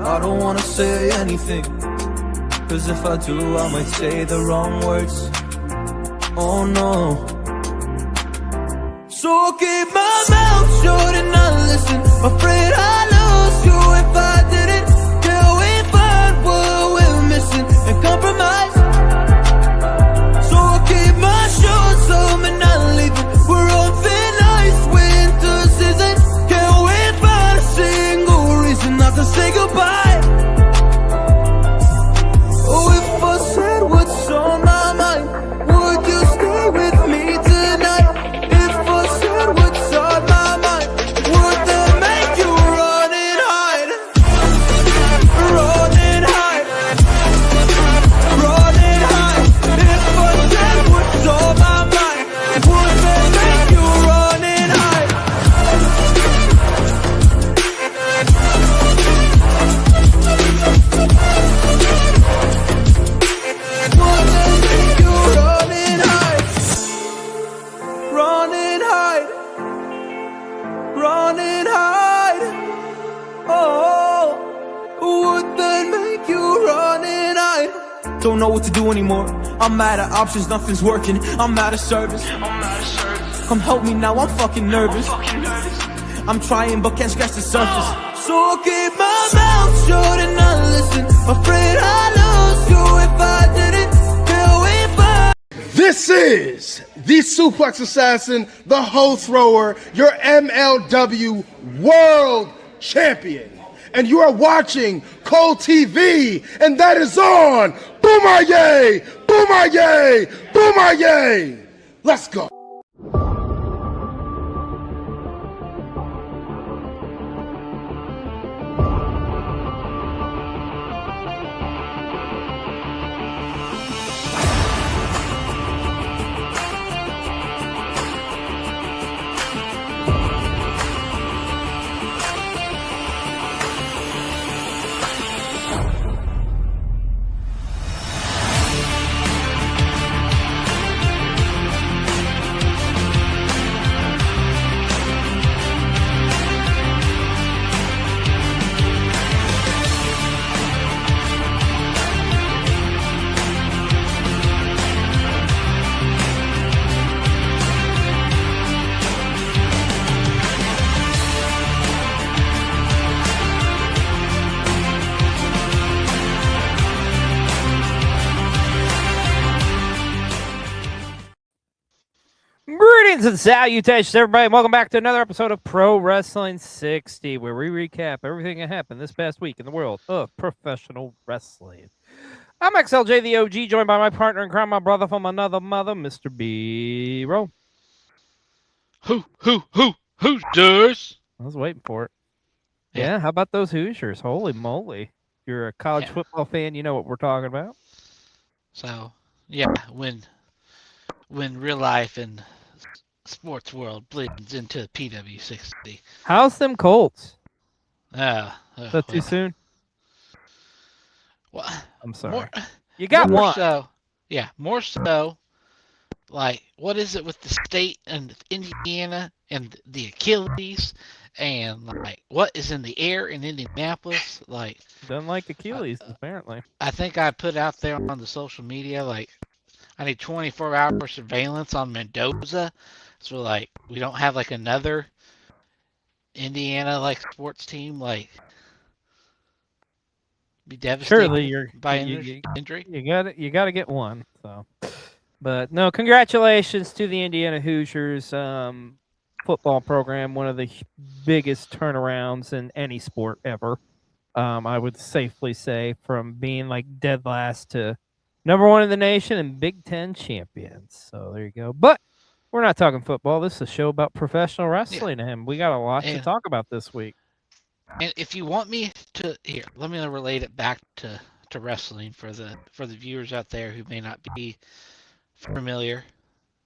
I don't wanna say anything, cause if I do I might say the wrong words. Oh no. So I'll keep my mouth shut and not listen. Afraid I'd lose you if I didn't. Till we find what we're missing and compromise. So I'll keep my shoes on and not leaving. We're on thin ice, winter season. Can't wait for a single reason not to say goodbye. Oh, if I said what's on my mind, would you stay with me tonight? If I said what's on my mind, would that make you run and hide? Run and hide. Run and hide. If I said what's on my mind, would that make you run and hide? Would that make you run and hide? Run and hide. Run and hide. Oh, would that make you run and hide? Don't know what to do anymore. I'm out of options, nothing's working. I'm out of service. Come help me now, I'm fucking nervous. I'm trying but can't scratch the surface. So I'll keep my mouth shut and not listen. Afraid I'd lose you if I didn't. Till we find. This is the Suplex Assassin, the Hoe Thrower, your MLW World Champion. And you are watching Cole TV, and that is on Boomerang! Boomerang! Boomerang! Let's go. Greetings and salutations, everybody. Welcome back to another episode of Pro Wrestling 60, where we recap everything that happened this past week in the world of professional wrestling. I'm Xlj the Og, joined by my partner in crime, my brother from another mother, Mr. B-Roll. Hoosiers? I was waiting for it. Yeah, how about those Hoosiers? Holy moly. If you're a college football fan, you know what we're talking about. So, yeah, when real life and sports world blends into PW60. How's them Colts? Is Is that too soon? Well, I'm sorry. You got one. More so, like, what is it with the state and Indiana and the Achilles and, like, what is in the air in Indianapolis? Like, Doesn't like Achilles, apparently. I think I put out there on the social media, like, I need 24-hour surveillance on Mendoza. So, like, we don't have, like, another Indiana, like, sports team, like, be devastated. Surely you're by injury. You got to get one. So, but no, congratulations to the Indiana Hoosiers football program. One of the biggest turnarounds in any sport ever. I would safely say, from being like dead last to number one in the nation and Big Ten champions. So there you go. But we're not talking football. This is a show about professional wrestling, and we got a lot to talk about this week. And if you want me to, here, let me relate it back to wrestling for the viewers out there who may not be familiar,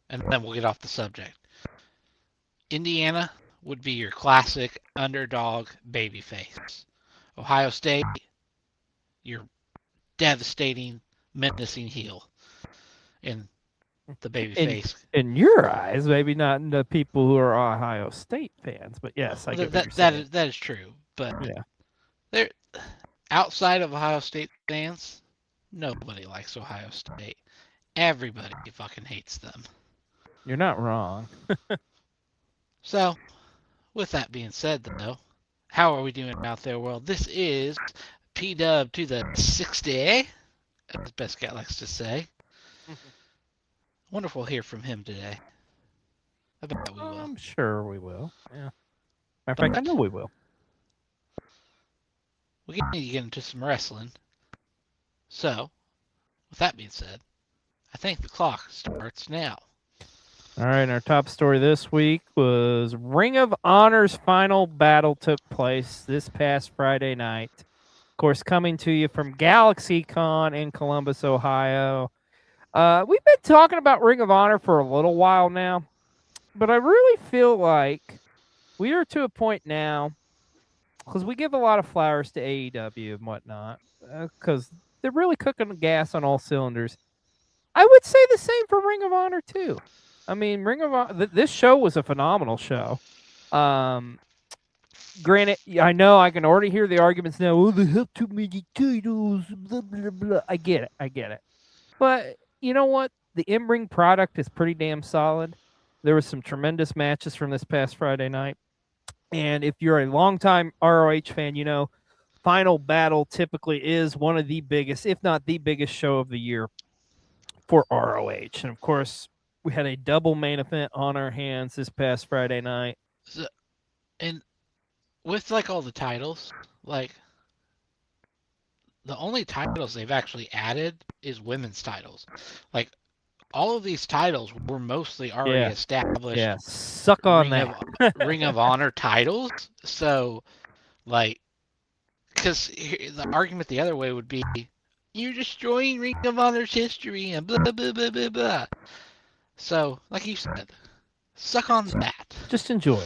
and then we'll get off the subject. Indiana would be your classic underdog babyface. Ohio State, your devastating, menacing heel in the babyface. In your eyes, maybe not in the people who are Ohio State fans, but yes, I get what you're saying. That is true. But yeah, outside of Ohio State fans, nobody likes Ohio State. Everybody fucking hates them. You're not wrong. So, with that being said, though, how are we doing out there, world? This is P-Dub to the 60, as Best Cat likes to say. Wonderful to hear from him today. I bet we will. I'm sure we will. Yeah. Matter of fact, I know we will. We need to get into some wrestling. So, with that being said, I think the clock starts now. All right, our top story this week was Ring of Honor's final battle took place this past Friday night. Of course, coming to you from GalaxyCon in Columbus, Ohio. We've been talking about Ring of Honor for a little while now, but I really feel like we are to a point now, because we give a lot of flowers to AEW and whatnot, because they're really cooking the gas on all cylinders. I would say the same for Ring of Honor, too. I mean, Ring of Honor, this show was a phenomenal show. Granted, I know I can already hear the arguments now. Oh, they have too many titles, blah, blah, blah. I get it. But you know what? The in-ring product is pretty damn solid. There was some tremendous matches from this past Friday night. And if you're a longtime ROH fan, you know, Final Battle typically is one of the biggest, if not the biggest show of the year for ROH. And of course, we had a double main event on our hands this past Friday night. So, and with like all the titles, like the only titles they've actually added is women's titles. Like all of these titles were mostly already established. Yeah, suck on Ring of Honor titles. So, like, because the argument the other way would be, you're destroying Ring of Honor's history and blah blah blah blah blah. So, like you said, suck on that. Just enjoy.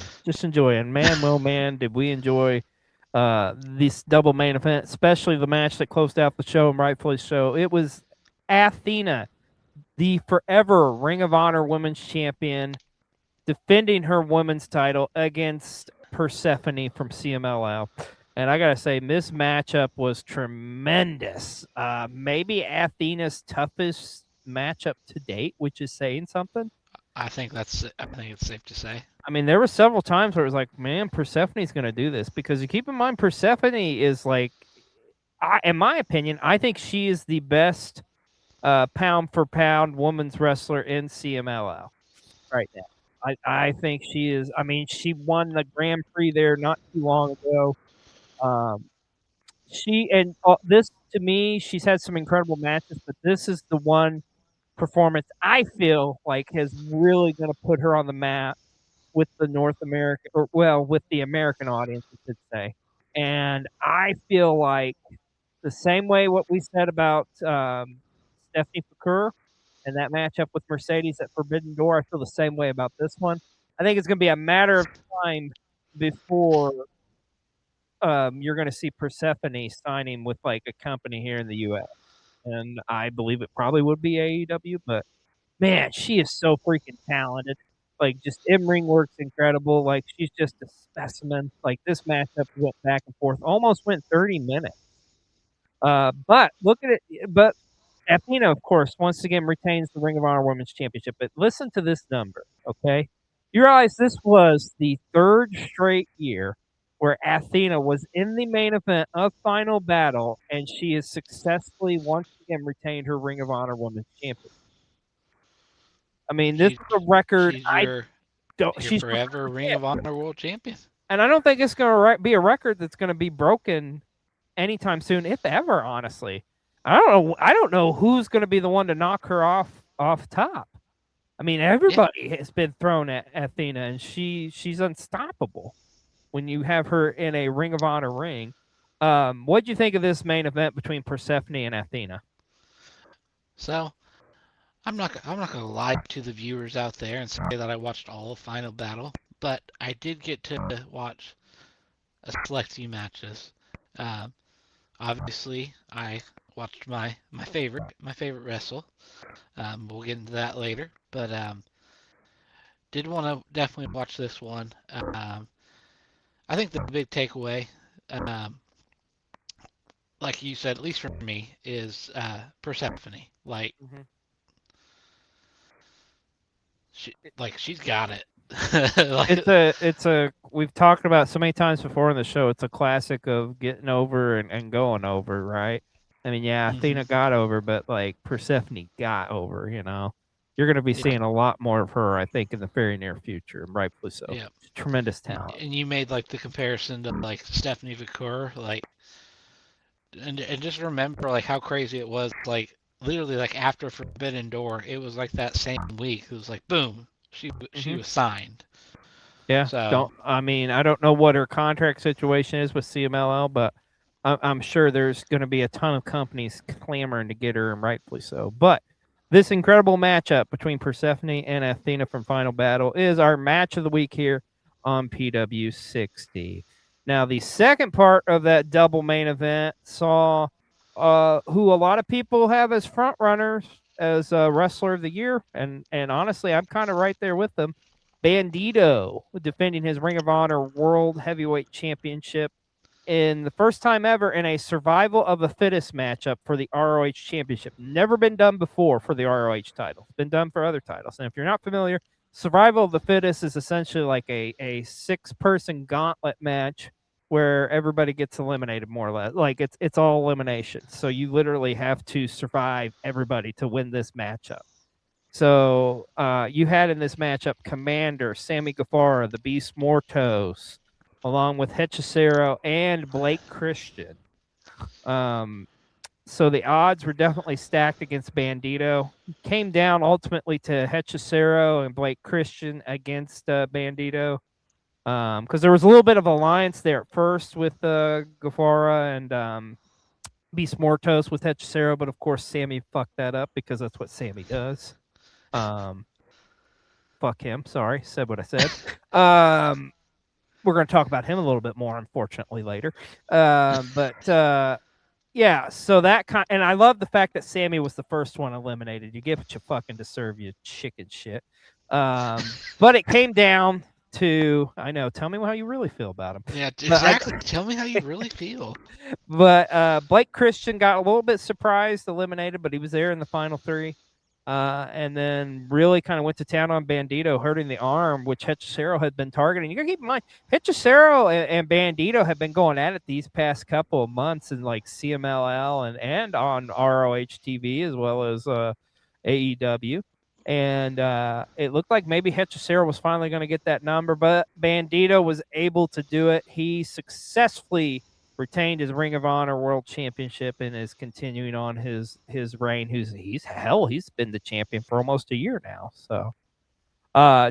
And man, well, man, did we enjoy this double main event, especially the match that closed out the show and rightfully so. It was Athena, the forever Ring of Honor Women's Champion, defending her women's title against Persephone from CMLL. And I got to say, this matchup was tremendous. Maybe Athena's toughest matchup to date, which is saying something. I think it's safe to say. I mean, there were several times where it was like, man, Persephone's going to do this, because you keep in mind Persephone is like, in my opinion, I think she is the best pound for pound women's wrestler in CMLL right now. I think she is. I mean, she won the Grand Prix there not too long ago. This to me, she's had some incredible matches, but this is the one performance I feel like is really going to put her on the map with the North America, with the American audience, I should say. And I feel like the same way what we said about Stephanie Fakur and that matchup with Mercedes at Forbidden Door, I feel the same way about this one. I think it's going to be a matter of time before you're going to see Persephone signing with like a company here in the U.S. And I believe it probably would be AEW, but man, she is so freaking talented. Like, just in-ring work's incredible. Like, she's just a specimen. Like, this matchup went back and forth, almost went 30 minutes. But look at it. But Athena, of course, once again retains the Ring of Honor Women's Championship. But listen to this number, okay? You realize this was the third straight year where Athena was in the main event of Final Battle, and she has successfully once again retained her Ring of Honor Women's Championship. I mean, this is a record. She's forever Ring of Honor World Champion. And I don't think it's going to be a record that's going to be broken anytime soon, if ever, honestly. I don't know who's going to be the one to knock her off top. I mean, everybody has been thrown at Athena, and she's unstoppable when you have her in a Ring of Honor ring. What'd you think of this main event between Persephone and Athena? So, I'm not gonna lie to the viewers out there and say that I watched all of Final Battle, but I did get to watch a select few matches. Obviously, I watched my favorite wrestle. We'll get into that later, but did want to definitely watch this one. I think the big takeaway, like you said, at least for me, is Persephone. Like, Mhm. she's got it. Like, It's a we've talked about so many times before in the show. It's a classic of getting over and going over, right? I mean, yeah, mhm. Athena got over, but like Persephone got over. You're going to be Yeah, seeing a lot more of her, I think, in the very near future, and rightfully so. yeah. Tremendous talent. And you made like the comparison to like Stephanie Vicur, like, and just remember like how crazy it was. Like literally, like after Forbidden Door, it was like that same week. It was like boom, she Mhm. was signed. Yeah, So I mean, I don't know what her contract situation is with CMLL, but I'm sure there's going to be a ton of companies clamoring to get her, and rightfully so. But this incredible matchup between Persephone and Athena from Final Battle is our match of the week here on PW60. Now, the second part of that double main event saw who a lot of people have as front runners as wrestler of the year, and honestly, I'm kind of right there with them. Bandito defending his Ring of Honor World Heavyweight Championship in the first time ever in a survival of the fittest matchup for the ROH Championship. Never been done before for the ROH title. It's been done for other titles. And if you're not familiar, survival of the fittest is essentially like a 6-person gauntlet match where everybody gets eliminated more or less. Like it's all elimination. So you literally have to survive everybody to win this matchup. So you had in this matchup Commander, Sammy Guevara, the Beast Mortos, along with Hechicero and Blake Christian. So the odds were definitely stacked against Bandito. Came down ultimately to Hechicero and Blake Christian against Bandito. Because there was a little bit of alliance there at first with Guevara and Beast Mortos with Hechicero, but of course Sammy fucked that up because that's what Sammy does. Fuck him. Sorry, said what I said. We're going to talk about him a little bit more, unfortunately, later. Yeah. So and I love the fact that Sammy was the first one eliminated. You get what you fucking deserve, you chicken shit. But it came down to, I know. Tell me how you really feel about him. yeah, exactly. Tell me how you really feel. But Blake Christian got a little bit surprised, eliminated, but he was there in the final 3. And then really kind of went to town on Bandito, hurting the arm, which Hechicero had been targeting. You got to keep in mind, Hechicero and Bandito have been going at it these past couple of months in like CMLL and on ROH TV as well as AEW. And it looked like maybe Hechicero was finally going to get that number, but Bandito was able to do it. He successfully retained his Ring of Honor World Championship and is continuing on his reign. He's been the champion for almost a year now. So,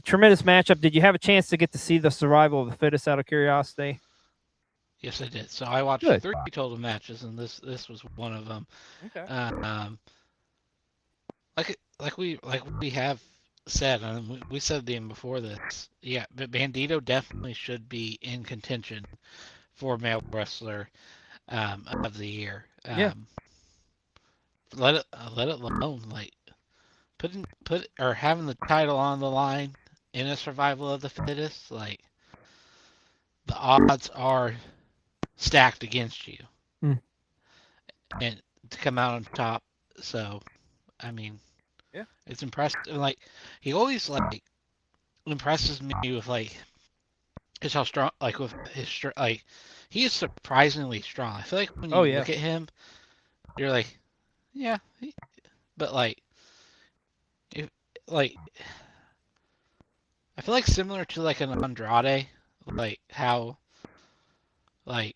tremendous matchup. Did you have a chance to get to see the survival of the fittest out of curiosity? Yes, I did. So I watched Good. 3 total matches, and this was one of them. Okay. Like we have said, and we said the before this. Yeah, but Bandito definitely should be in contention for male wrestler of the year. Yeah. Let it alone. Like put or having the title on the line in a survival of the fittest. Like the odds are stacked against you, and to come out on top. So, I mean, yeah, it's impressive. Like he always like impresses me with like is how strong, like with his like he is surprisingly strong. I feel like when you look at him, you're like, yeah, but like, if like, I feel like similar to like an Andrade, like how, like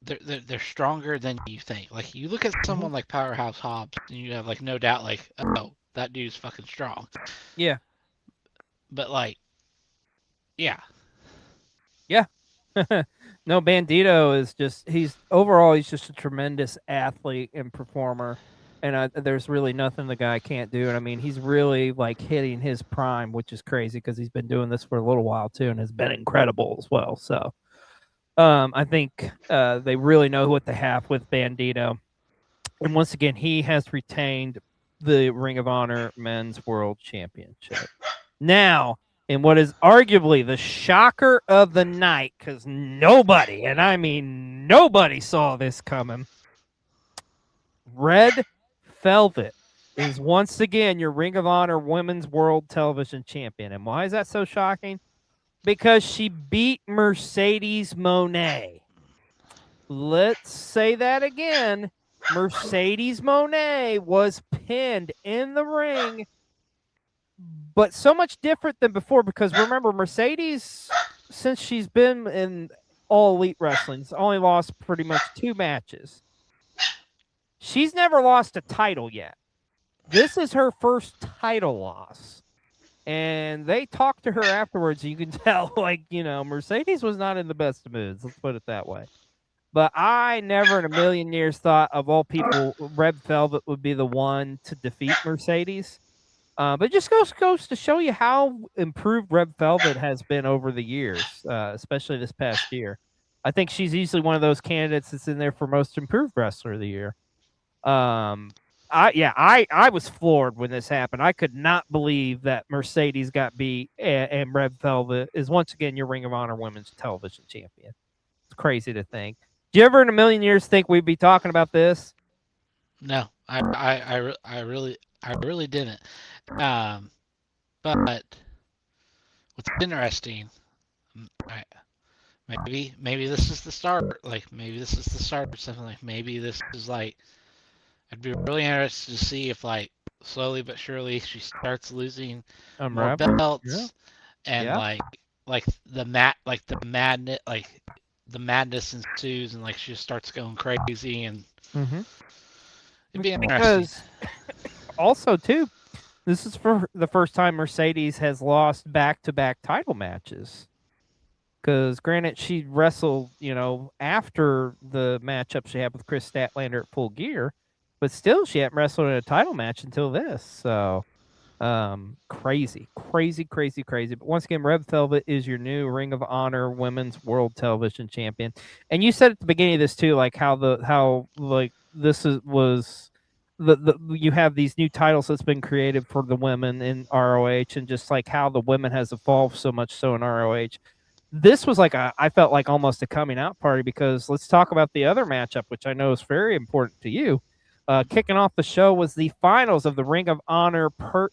they're stronger than you think. Like you look at someone like Powerhouse Hobbs, and you have like no doubt, like, oh, that dude's fucking strong. Yeah. But like, yeah. Yeah. No, Bandito is he's just a tremendous athlete and performer. And there's really nothing the guy can't do. And I mean, he's really like hitting his prime, which is crazy because he's been doing this for a little while too and has been incredible as well. So I think they really know what they have with Bandito. And once again, he has retained the Ring of Honor Men's World Championship. Now, in what is arguably the shocker of the night, because nobody, and I mean nobody, saw this coming. Red Velvet is once again your Ring of Honor Women's World Television Champion. And why is that so shocking? Because she beat Mercedes Moné. Let's say that again. Mercedes Moné was pinned in the ring, but so much different than before because remember, Mercedes, since she's been in All Elite Wrestling, has only lost pretty much 2 matches. She's never lost a title yet. This is her first title loss. And they talked to her afterwards. You can tell, like, Mercedes was not in the best of moods. Let's put it that way. But I never in a million years thought, of all people, Red Velvet would be the one to defeat Mercedes. But it just goes to show you how improved Red Velvet has been over the years, especially this past year. I think she's easily one of those candidates that's in there for most improved wrestler of the year. I was floored when this happened. I could not believe that Mercedes got beat and Red Velvet is once again your Ring of Honor Women's Television Champion. It's crazy to think. Do you ever in a million years think we'd be talking about this? No, I really didn't. But what's interesting, maybe this is the start. Like maybe this is the start of something. Like maybe this is like. I'd be really interested to see if like slowly but surely she starts losing more belts, and like the madness ensues, and like she just starts going crazy, and it'd be interesting. Because also too, this is for the first time Mercedes has lost back-to-back title matches. Because granted, she wrestled, after the matchup she had with Chris Statlander at Full Gear, but still she hadn't wrestled in a title match until this. So crazy. But once again, Red Velvet is your new Ring of Honor Women's World Television Champion. And you said at the beginning of this too, like you have these new titles that's been created for the women in ROH, and just like how the women has evolved so much so in ROH. This was I felt like almost a coming out party, because let's talk about the other matchup, which I know is very important to you. Kicking off the show was the finals of the Ring of Honor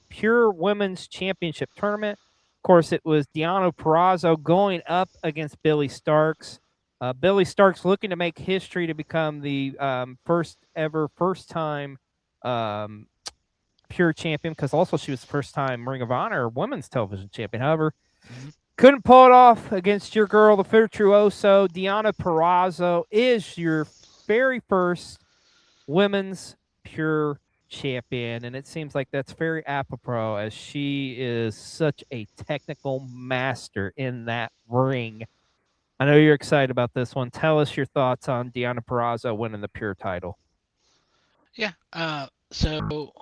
Pure Women's Championship Tournament. Of course, it was Deonna Purrazzo going up against Billy Starks. Billy Starks looking to make history to become the first time Pure champion, because also she was the first time Ring of Honor Women's Television Champion. However, couldn't pull it off against your girl, the Virtuoso. Deonna Purrazzo is your very first Women's Pure Champion, and it seems like that's very apropos, as she is such a technical master in that ring. I know you're excited about this one. Tell us your thoughts on Deonna Purrazzo winning the Pure title. Yeah, so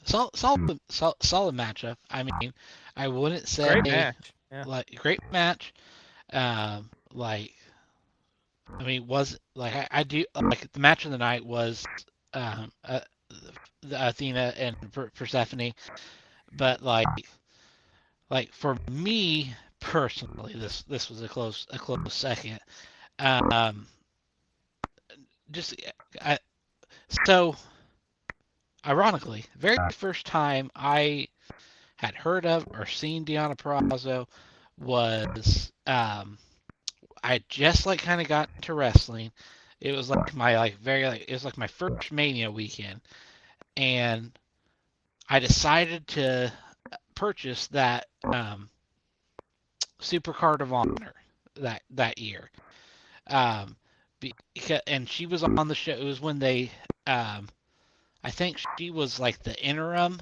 solid matchup. I mean, I wouldn't say great match. Yeah. Great match. Was like I do like the match of the night was Athena and Persephone, but like for me personally, this was a close second. So ironically, very first time I had heard of or seen Deonna Purrazzo was I just kind of got into wrestling. It was like my it was like my first Mania weekend, and I decided to purchase that Super Card of Honor that year. And she was on the show. It was when they I think she was like the interim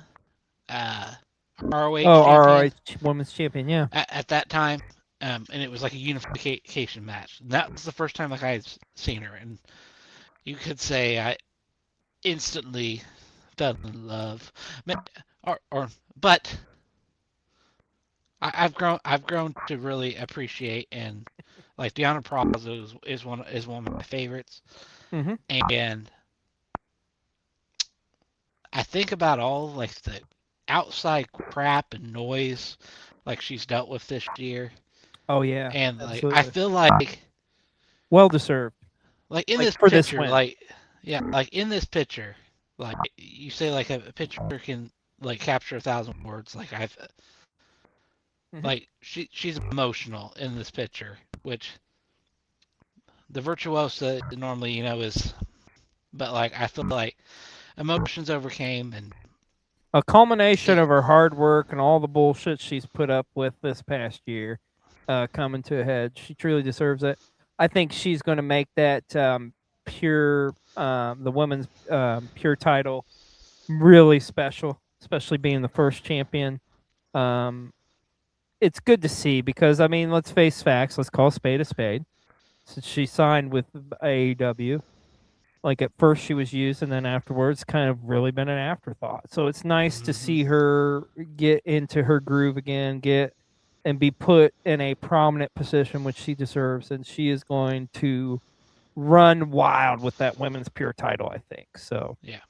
ROH ROH Women's Champion, yeah. At that time. And it was like a unification match. And that was the first time I had seen her, and you could say I instantly fell in love. But I've grown to really appreciate, and like Deonna Purrazzo is one of my favorites. And I think about all like the outside crap and noise like she's dealt with this year. Oh yeah, and like absolutely. I feel like well deserved. Like in this picture, like in this picture, Like you say, like a picture can like capture 1,000 words. Like like she's emotional in this picture, which the virtuosa normally is, but like I feel like emotions overcame and A culmination of her hard work and all the bullshit she's put up with this past year coming to a head. She truly deserves it. I think she's going to make that the women's pure title really special, especially being the first champion. Um, it's good to see because, I mean, let's face facts. Let's call a spade a spade. Since she signed with AEW, like at first she was used and then afterwards kind of really been an afterthought. So it's nice to see her get into her groove again, get and be put in a prominent position which she deserves, and she is going to run wild with that women's pure title, I think. So yeah,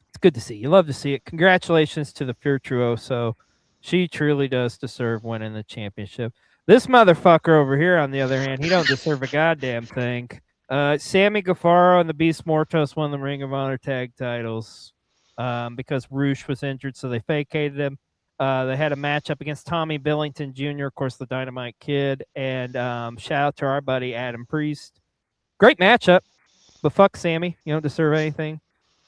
it's good to see. You love to see it. Congratulations to the Virtuoso. She truly does deserve winning the championship. This motherfucker over here, on the other hand, he don't deserve a goddamn thing. Sammy Guevara and the Beast Mortos won the Ring of Honor tag titles because Roosh was injured, so they vacated him. They had a matchup against Tommy Billington Jr., of course, the Dynamite Kid, and shout out to our buddy Adam Priest. Great matchup, but fuck Sammy. You don't deserve anything.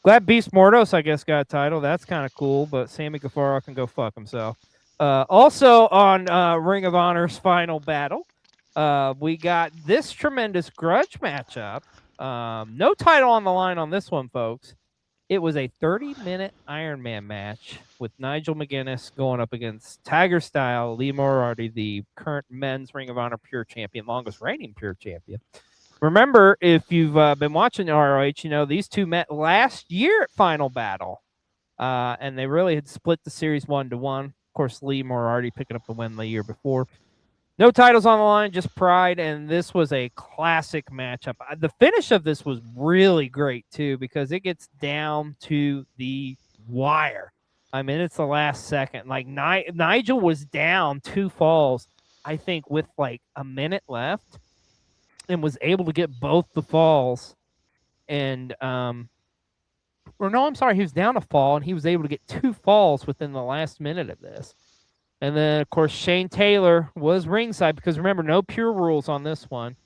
Glad Beast Mortos, I guess, got a title. That's kind of cool, but Sammy Guevara can go fuck himself. Also on Ring of Honor's final battle, we got this tremendous grudge matchup. No title on the line on this one, folks. It was a 30-minute Iron Man match with Nigel McGuinness going up against Tiger Style, Lee Moriarty, the current men's Ring of Honor Pure Champion, longest reigning Pure Champion. Remember, if you've been watching ROH, you know these two met last year at Final Battle, and they really had split the series 1-1. Of course, Lee Moriarty picking up the win the year before. No titles on the line, just pride, and this was a classic matchup. The finish of this was really great, too, because it gets down to the wire. I mean, it's the last second. Like, Nigel was down 2 falls, I think, with like a minute left, and was able to get both the falls. And, or no, I'm sorry, he was down a fall, and he was able to get 2 falls within the last minute of this. And then, of course, Shane Taylor was ringside because, remember, no pure rules on this one,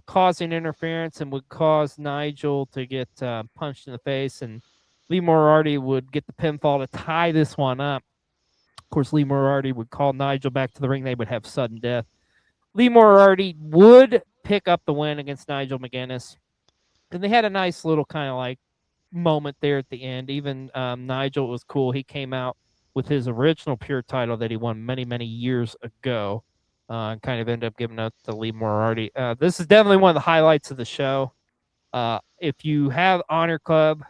causing interference and would cause Nigel to get punched in the face. And Lee Moriarty would get the pinfall to tie this one up. Of course, Lee Moriarty would call Nigel back to the ring. They would have sudden death. Lee Moriarty would pick up the win against Nigel McGuinness. And they had a nice little kind of like moment there at the end. Even Nigel was cool. He came out with his original pure title that he won many, many years ago, and kind of ended up giving it to Lee Moriarty. This is definitely one of the highlights of the show. If you have Honor Club,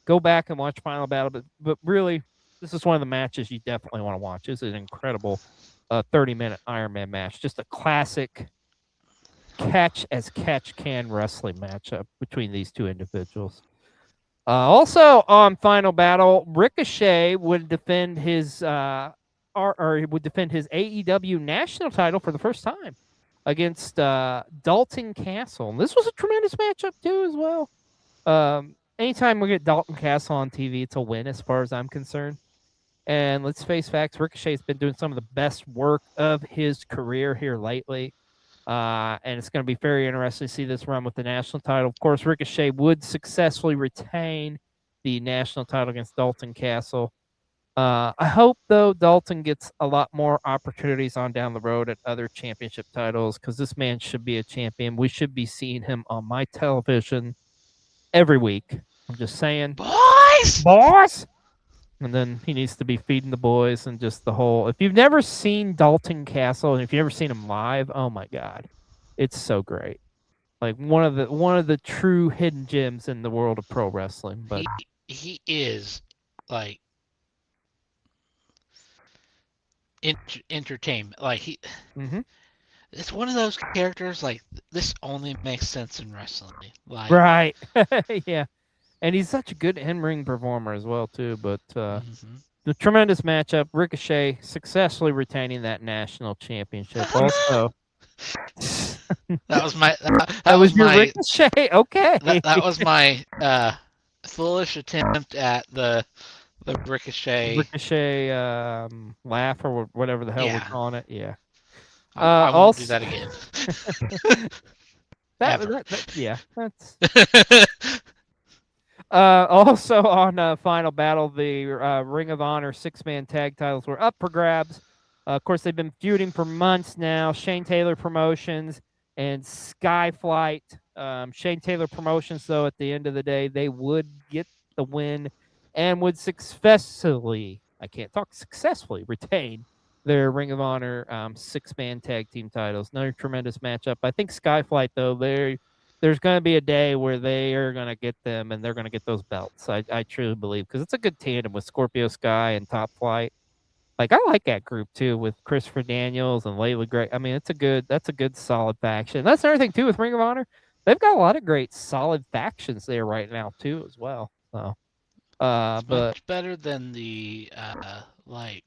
go back and watch Final Battle, but really, this is one of the matches you definitely want to watch. This is an incredible 30-minute Iron Man match. Just a classic catch-as-catch-can wrestling matchup between these two individuals. Also on Final Battle, Ricochet would defend his AEW national title for the first time against Dalton Castle. And this was a tremendous matchup too, as well. Anytime we get Dalton Castle on TV, it's a win as far as I'm concerned. And let's face facts, Ricochet's been doing some of the best work of his career here lately. And it's going to be very interesting to see this run with the national title. Of course, Ricochet would successfully retain the national title against Dalton Castle. I hope, though, Dalton gets a lot more opportunities on down the road at other championship titles because this man should be a champion. We should be seeing him on my television every week. I'm just saying. Boys! And then he needs to be feeding the boys and just the whole. If you've never seen Dalton Castle and if you've never seen him live, oh my God, it's so great. Like one of the true hidden gems in the world of pro wrestling. But he is like entertainment. Like he, it's one of those characters. Like this only makes sense in wrestling. Like right, yeah. And he's such a good in-ring performer as well, too. But the tremendous matchup, Ricochet successfully retaining that national championship. Also, that was my that was your Ricochet. Okay, that was my foolish attempt at the Ricochet. Laugh or whatever the hell we're Yeah. calling it. Yeah. I won't do Also, that again. yeah, that's also on Final Battle, the Ring of Honor 6-man tag titles were up for grabs. Of course, they've been feuding for months now. Shane Taylor Promotions and Skyflight. Shane Taylor Promotions, though, at the end of the day, they would get the win and would successfully retain their Ring of Honor 6-man tag team titles. Another tremendous matchup. I think Skyflight, though, there's going to be a day where they are going to get them and they're going to get those belts. I truly believe, because it's a good tandem with Scorpio Sky and Top Flight. Like, I like that group too, with Christopher Daniels and Layla Gray. I mean, that's a good solid faction. That's another thing too with Ring of Honor. They've got a lot of great solid factions there right now too, as well. So, It's but much better than the like.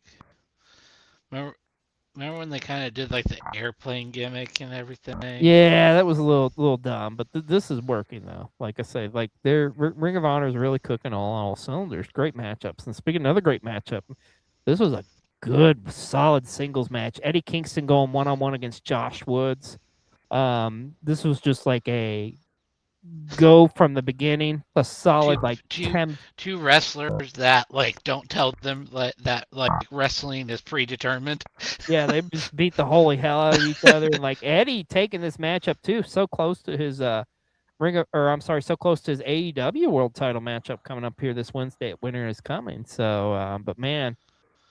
Remember when they kind of did like the airplane gimmick and everything? yeah, that was a little dumb. But this is working though. Like I say, like their Ring of Honor is really cooking all cylinders. Great matchups. And speaking of another great matchup, this was a good, solid singles match. Eddie Kingston going 1-on-1 against Josh Woods. This was just like a go from the beginning, a solid two wrestlers that like don't tell them that wrestling is predetermined. Yeah, they just beat the holy hell out of each other. And like Eddie taking this matchup too, so close to his so close to his AEW World Title matchup coming up here this Wednesday at Winter is Coming. So, but man,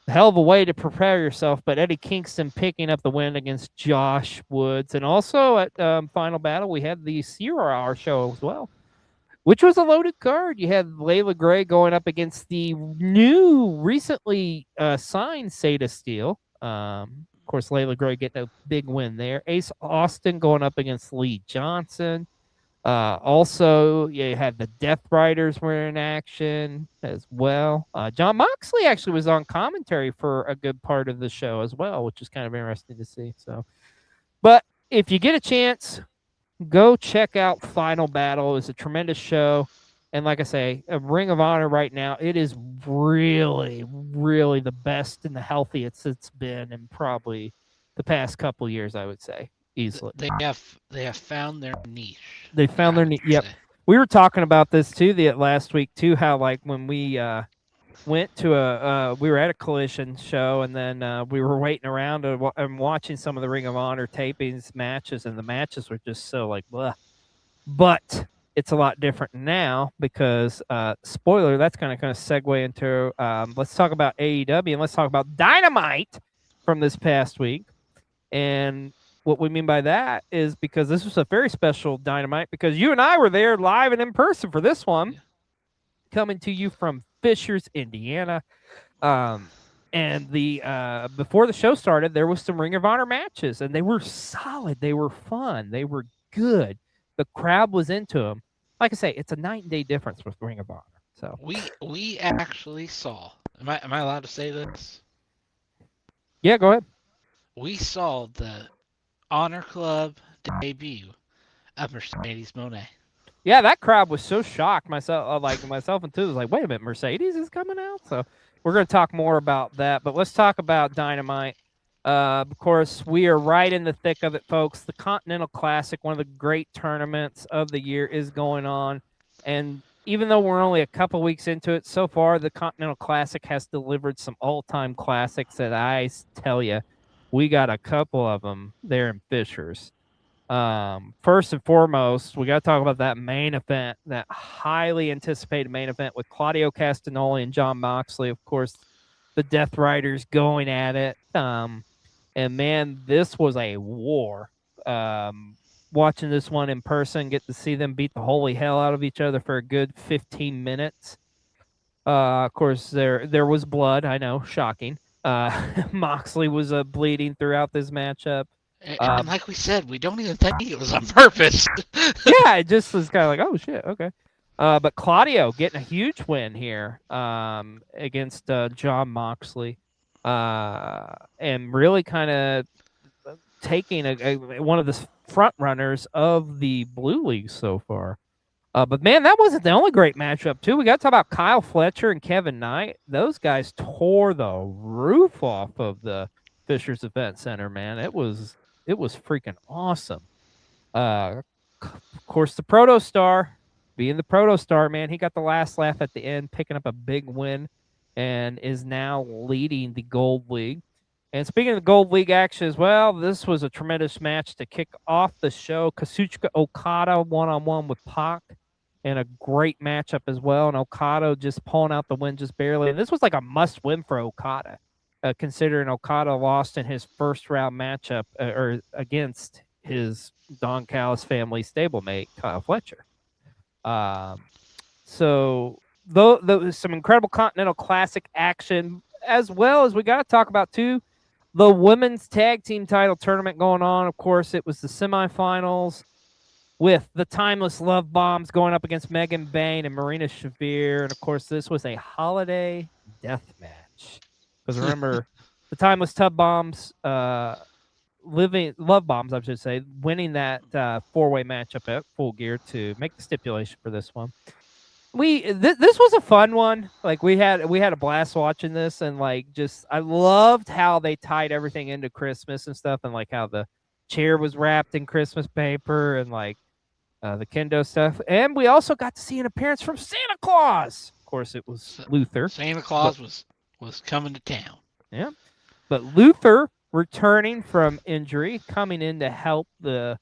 hell of a way to prepare yourself. But Eddie Kingston picking up the win against Josh Woods. And also at Final Battle, we had the 0 Hour show as well, which was a loaded card. You had Layla Gray going up against the new, recently signed Sada Steel. Of course, Layla Gray getting a big win there. Ace Austin going up against Lee Johnson. Also, you had the Death Riders were in action as well. John Moxley actually was on commentary for a good part of the show as well, which is kind of interesting to see. So, but if you get a chance, go check out Final Battle. It's a tremendous show. And like I say, a Ring of Honor right now, it is really, really the best and the healthiest it's been in probably the past couple years, I would say. Easily. They have found their niche. They found their niche. Yep. We were talking about this too last week too, how like when we went to we were at a Collision show and then we were waiting around and watching some of the Ring of Honor tapings matches, and the matches were just so like blah. But it's a lot different now because spoiler, that's kind of segue into let's talk about AEW and let's talk about Dynamite from this past week. And what we mean by that is because this was a very special Dynamite because you and I were there live and in person for this one, coming to you from Fishers, Indiana. And the before the show started, there was some Ring of Honor matches, and they were solid. They were fun. They were good. The crowd was into them. Like I say, it's a night and day difference with Ring of Honor. So we actually saw. Am I allowed to say this? Yeah, go ahead. We saw the Honor Club debut of Mercedes Moné. Yeah, that crowd was so shocked. Myself and two was like, wait a minute, Mercedes is coming out? So we're going to talk more about that. But let's talk about Dynamite. Of course, we are right in the thick of it, folks. The Continental Classic, one of the great tournaments of the year, is going on. And even though we're only a couple weeks into it, so far the Continental Classic has delivered some all-time classics that I tell you, we got a couple of them there in Fishers. First and foremost, we got to talk about that main event, that highly anticipated main event with Claudio Castagnoli and John Moxley. Of course, the Death Riders going at it. And man, this was a war. Watching this one in person, get to see them beat the holy hell out of each other for a good 15 minutes. Of course, there was blood. I know, shocking. Moxley was bleeding throughout this matchup. And like we said, we don't even think it was on purpose. Yeah, it just was kind of like, oh shit, okay. But Claudio getting a huge win here against John Moxley, and really kind of taking one of the front runners of the Blue League so far. But man, that wasn't the only great matchup too. We got to talk about Kyle Fletcher and Kevin Knight. Those guys tore the roof off of the Fishers Event Center. Man, it was freaking awesome. Of course, the Proto Star, being the Proto Star, man, he got the last laugh at the end, picking up a big win, and is now leading the Gold League. And speaking of the Gold League action as well, this was a tremendous match to kick off the show. Kazuchika Okada one-on-one with Pac, and a great matchup as well. And Okada just pulling out the win just barely. And this was like a must-win for Okada, considering Okada lost in his first-round matchup or against his Don Callis family stablemate, Kyle Fletcher. So some incredible Continental Classic action, as well as we got to talk about, too, the women's tag team title tournament going on. Of course, it was the semifinals with the Timeless Love Bombs going up against Megan Bain and Marina Shafir. And, of course, this was a holiday death match. Because remember, the Timeless Love Bombs, Love Bombs, I should say, winning that four-way matchup at Full Gear to make the stipulation for this one. This was a fun one. Like we had a blast watching this, and like I loved how they tied everything into Christmas and stuff, and like how the chair was wrapped in Christmas paper and like the kendo stuff. And we also got to see an appearance from Santa Claus. Of course, it was Luther. Santa Claus was coming to town. Yeah, but Luther returning from injury, coming in to help the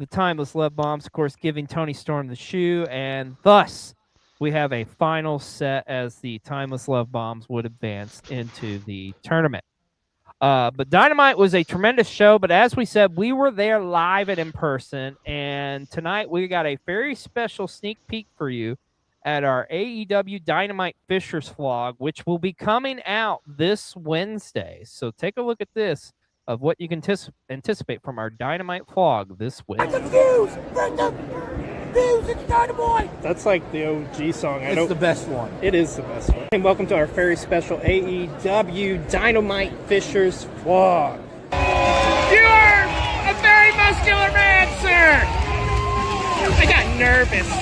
Timeless Love Bombs. Of course, giving Tony Storm the shoe, and thus we have a final set as the Timeless Love Bombs would advance into the tournament. But Dynamite was a tremendous show. But as we said, we were there live and in person. And tonight we got a very special sneak peek for you at our AEW Dynamite Fishers vlog, which will be coming out this Wednesday. So take a look at this of what you can anticipate from our Dynamite vlog this Wednesday. It's Dynamite! That's like the OG song. It's the best one. It is the best one. And welcome to our very special AEW Dynamite Fishers vlog. You are a very muscular man, sir! I got nervous.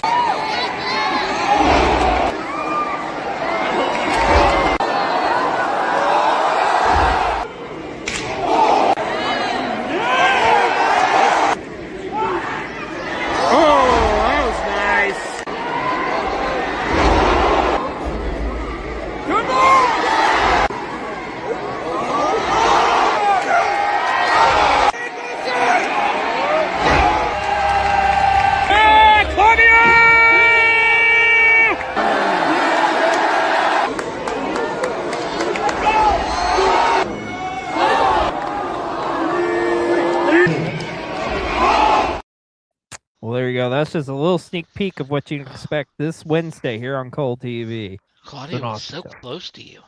Well, there you go. That's just a little sneak peek of what you can expect this Wednesday here on Cole TV. Claudia was so close to you.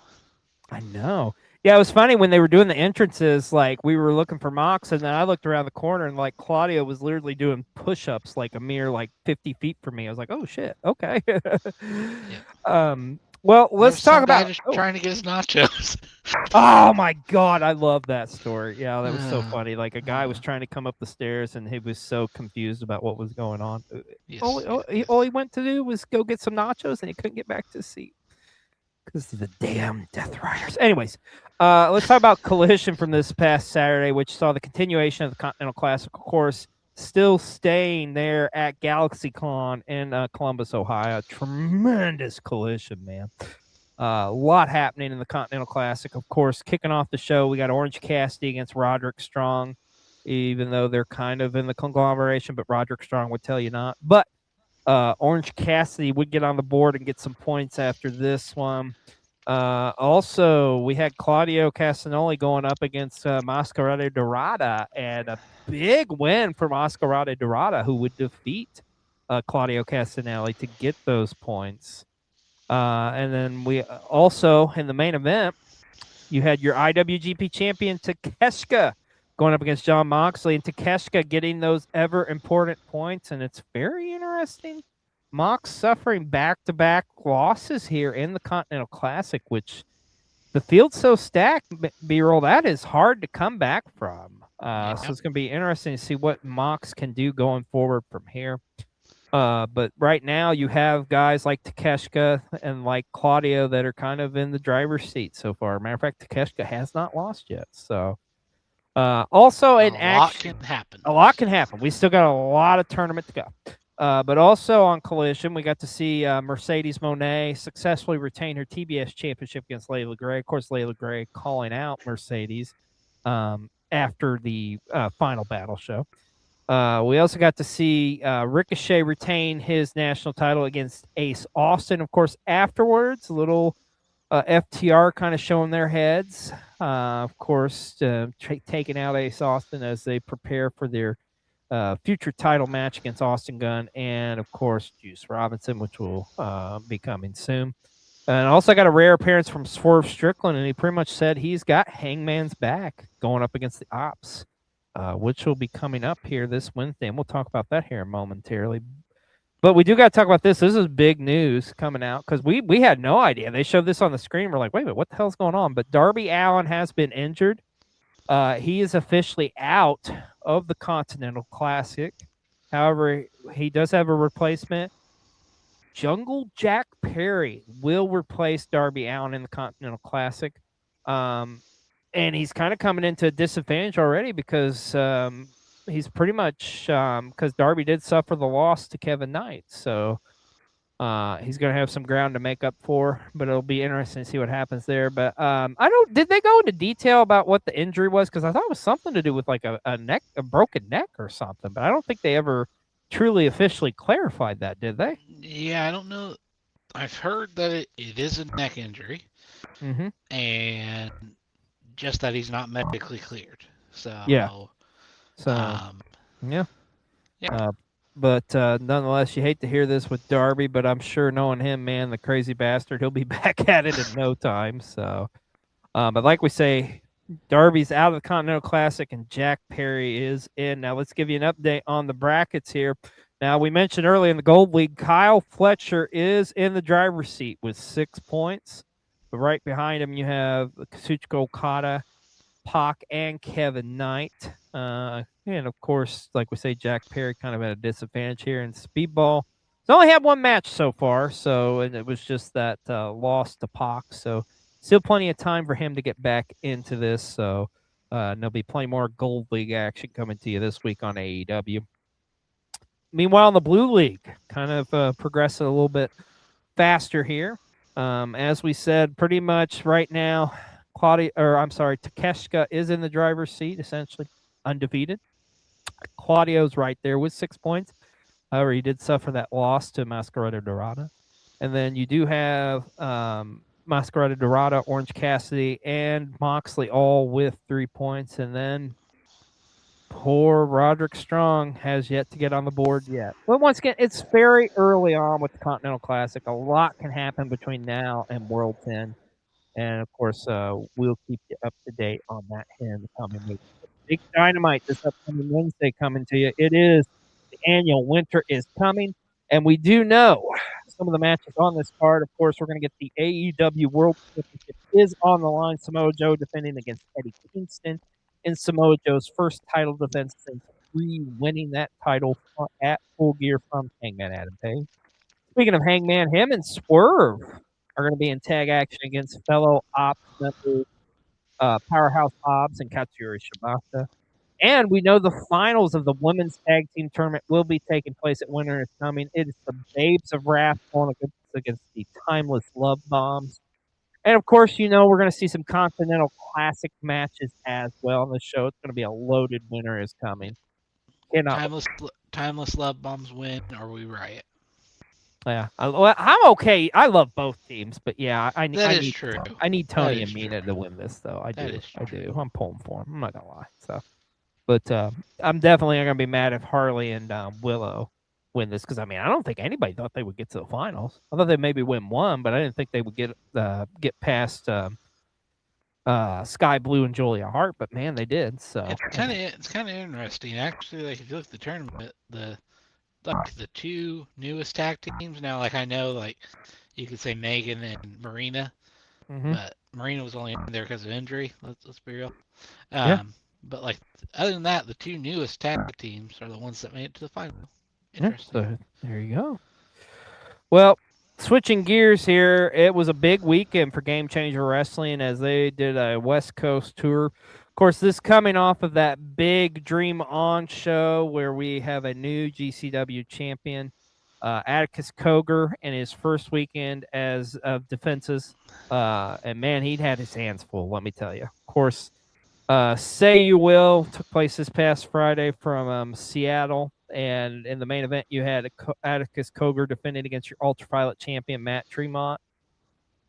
I know. Yeah, it was funny when they were doing the entrances, like we were looking for Mox, and then I looked around the corner and like Claudia was literally doing push-ups like a mere like 50 feet from me. I was like, oh shit, okay. Yeah. Well, let's talk about just trying to get his nachos. Oh my god, I love that story. Yeah, that was so funny. Like a guy was trying to come up the stairs and he was so confused about what was going on. Yes, All he went to do was go get some nachos and he couldn't get back to his seat because of the damn Death Riders. Anyways, let's talk about Collision from this past Saturday, which saw the continuation of the Continental Classic, of course, still staying there at GalaxyCon in Columbus, Ohio. Tremendous Collision, man. A lot happening in the Continental Classic. Of course, kicking off the show, we got Orange Cassidy against Roderick Strong, even though they're kind of in the conglomeration, but Roderick Strong would tell you not. But Orange Cassidy would get on the board and get some points after this one. Also, we had Claudio Castagnoli going up against Mascarada Dorada, and a big win for Mascarada Dorada, who would defeat Claudio Castagnoli to get those points. And then we also, in the main event, you had your IWGP champion Takeshita going up against Jon Moxley, and Takeshita getting those ever important points. And it's very interesting. Mox suffering back-to-back losses here in the Continental Classic, which the field's so stacked, B-roll, that is hard to come back from. So it's going to be interesting to see what Mox can do going forward from here. But right now you have guys like Takeshka and like Claudio that are kind of in the driver's seat so far. Matter of fact, Takeshka has not lost yet. So also in A lot action, can happen. a lot can happen. We still got a lot of tournament to go. But also on Collision, we got to see Mercedes Monet successfully retain her TBS championship against Layla Gray. Of course, Layla Gray calling out Mercedes after the final battle show. We also got to see Ricochet retain his national title against Ace Austin. Of course, afterwards, a little FTR kind of showing their heads. Of course, taking out Ace Austin as they prepare for their future title match against Austin Gunn and, of course, Juice Robinson, which will be coming soon. And also got a rare appearance from Swerve Strickland, and he pretty much said he's got Hangman's back going up against the Ops, which will be coming up here this Wednesday, and we'll talk about that here momentarily. But we do got to talk about this. This is big news coming out because we had no idea. They showed this on the screen. We're like, wait a minute, what the hell's going on? But Darby Allin has been injured. He is officially out of the Continental Classic. However, he does have a replacement. Jungle Jack Perry will replace Darby Allin in the Continental Classic. And he's kind of coming into a disadvantage already because he's pretty much because Darby did suffer the loss to Kevin Knight. So he's going to have some ground to make up for, but it'll be interesting to see what happens there. But did they go into detail about what the injury was? Because I thought it was something to do with like a broken neck or something, but I don't think they ever truly officially clarified that, did they? Yeah, I don't know. I've heard that it is a neck injury, and just that he's not medically cleared. So yeah. But nonetheless, you hate to hear this with Darby, but I'm sure knowing him, man, the crazy bastard, he'll be back at it in no time. So, but like we say, Darby's out of the Continental Classic and Jack Perry is in. Now, let's give you an update on the brackets here. Now, we mentioned earlier in the Gold League, Kyle Fletcher is in the driver's seat with 6 points. But right behind him, you have Kazuchika Okada, Pac, and Kevin Knight. And, of course, like we say, Jack Perry kind of at a disadvantage here. And Speedball has only had one match so far, and it was just that loss to Pac. So, still plenty of time for him to get back into this. So, there'll be plenty more Gold League action coming to you this week on AEW. Meanwhile, in the Blue League, kind of progressing a little bit faster here. As we said, pretty much right now, Takeshka is in the driver's seat, essentially undefeated. Claudio's right there with 6 points. However, he did suffer that loss to Mascarada Dorada. And then you do have Mascarada Dorada, Orange Cassidy, and Moxley all with 3 points. And then poor Roderick Strong has yet to get on the board yet. But once again, it's very early on with the Continental Classic. A lot can happen between now and World 10. And, of course, we'll keep you up to date on that here in the coming weeks. Big Dynamite this upcoming Wednesday coming to you. It is the annual Winter is Coming. And we do know some of the matches on this card. Of course, we're going to get the AEW World Championship is on the line. Samoa Joe defending against Eddie Kingston in Samoa Joe's first title defense since winning that title at Full Gear from Hangman Adam Page. Speaking of Hangman, him and Swerve are going to be in tag action against fellow Ops members Powerhouse Hobbs and Katsuyori Shibata. And we know the finals of the women's tag team tournament will be taking place at Winter is Coming. It is the Babes of Wrath going against the Timeless Love Bombs. And, of course, we're going to see some Continental Classic matches as well on the show. It's going to be a loaded Winter is Coming. Timeless Love Bombs win, or we riot. Yeah, I'm okay. I love both teams, but yeah, I need true. I need Tony and Mina to win this, though. I do. I'm pulling for them. I'm not gonna lie. So, but I'm definitely not gonna be mad if Harley and Willow win this because I don't think anybody thought they would get to the finals. I thought they maybe win one, but I didn't think they would get past Sky Blue and Julia Hart. But man, they did. So it's kind of interesting actually. Like if you look at the tournament, the two newest tag teams now, like I know, like you could say Megan and Marina, but Marina was only in there because of injury. Let's be real. But like other than that, the two newest tag teams are the ones that made it to the final. Interesting. So there you go. Well, switching gears here, it was a big weekend for Game Changer Wrestling as they did a West Coast tour. Of course, this coming off of that big Dream On show where we have a new GCW champion, Atticus Cogar, in his first weekend as of defenses. And man, he'd had his hands full, let me tell you. Of course, Say You Will took place this past Friday from Seattle. And in the main event, you had Atticus Cogar defending against your ultraviolet champion, Matt Tremont.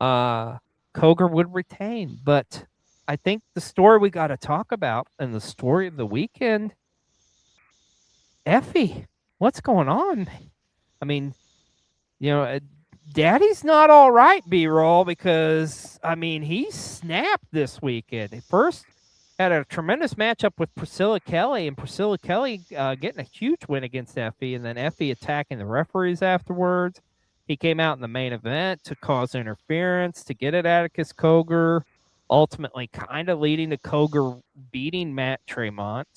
Cogar would retain, but I think the story we got to talk about and the story of the weekend, Effie, what's going on? I mean, Daddy's not all right, B-roll, because, I mean, he snapped this weekend. At first, had a tremendous matchup with Priscilla Kelly, and Priscilla Kelly getting a huge win against Effie, and then Effie attacking the referees afterwards. He came out in the main event to cause interference, to get at Atticus Cogar, ultimately kind of leading to Cogar beating Matt Tremont.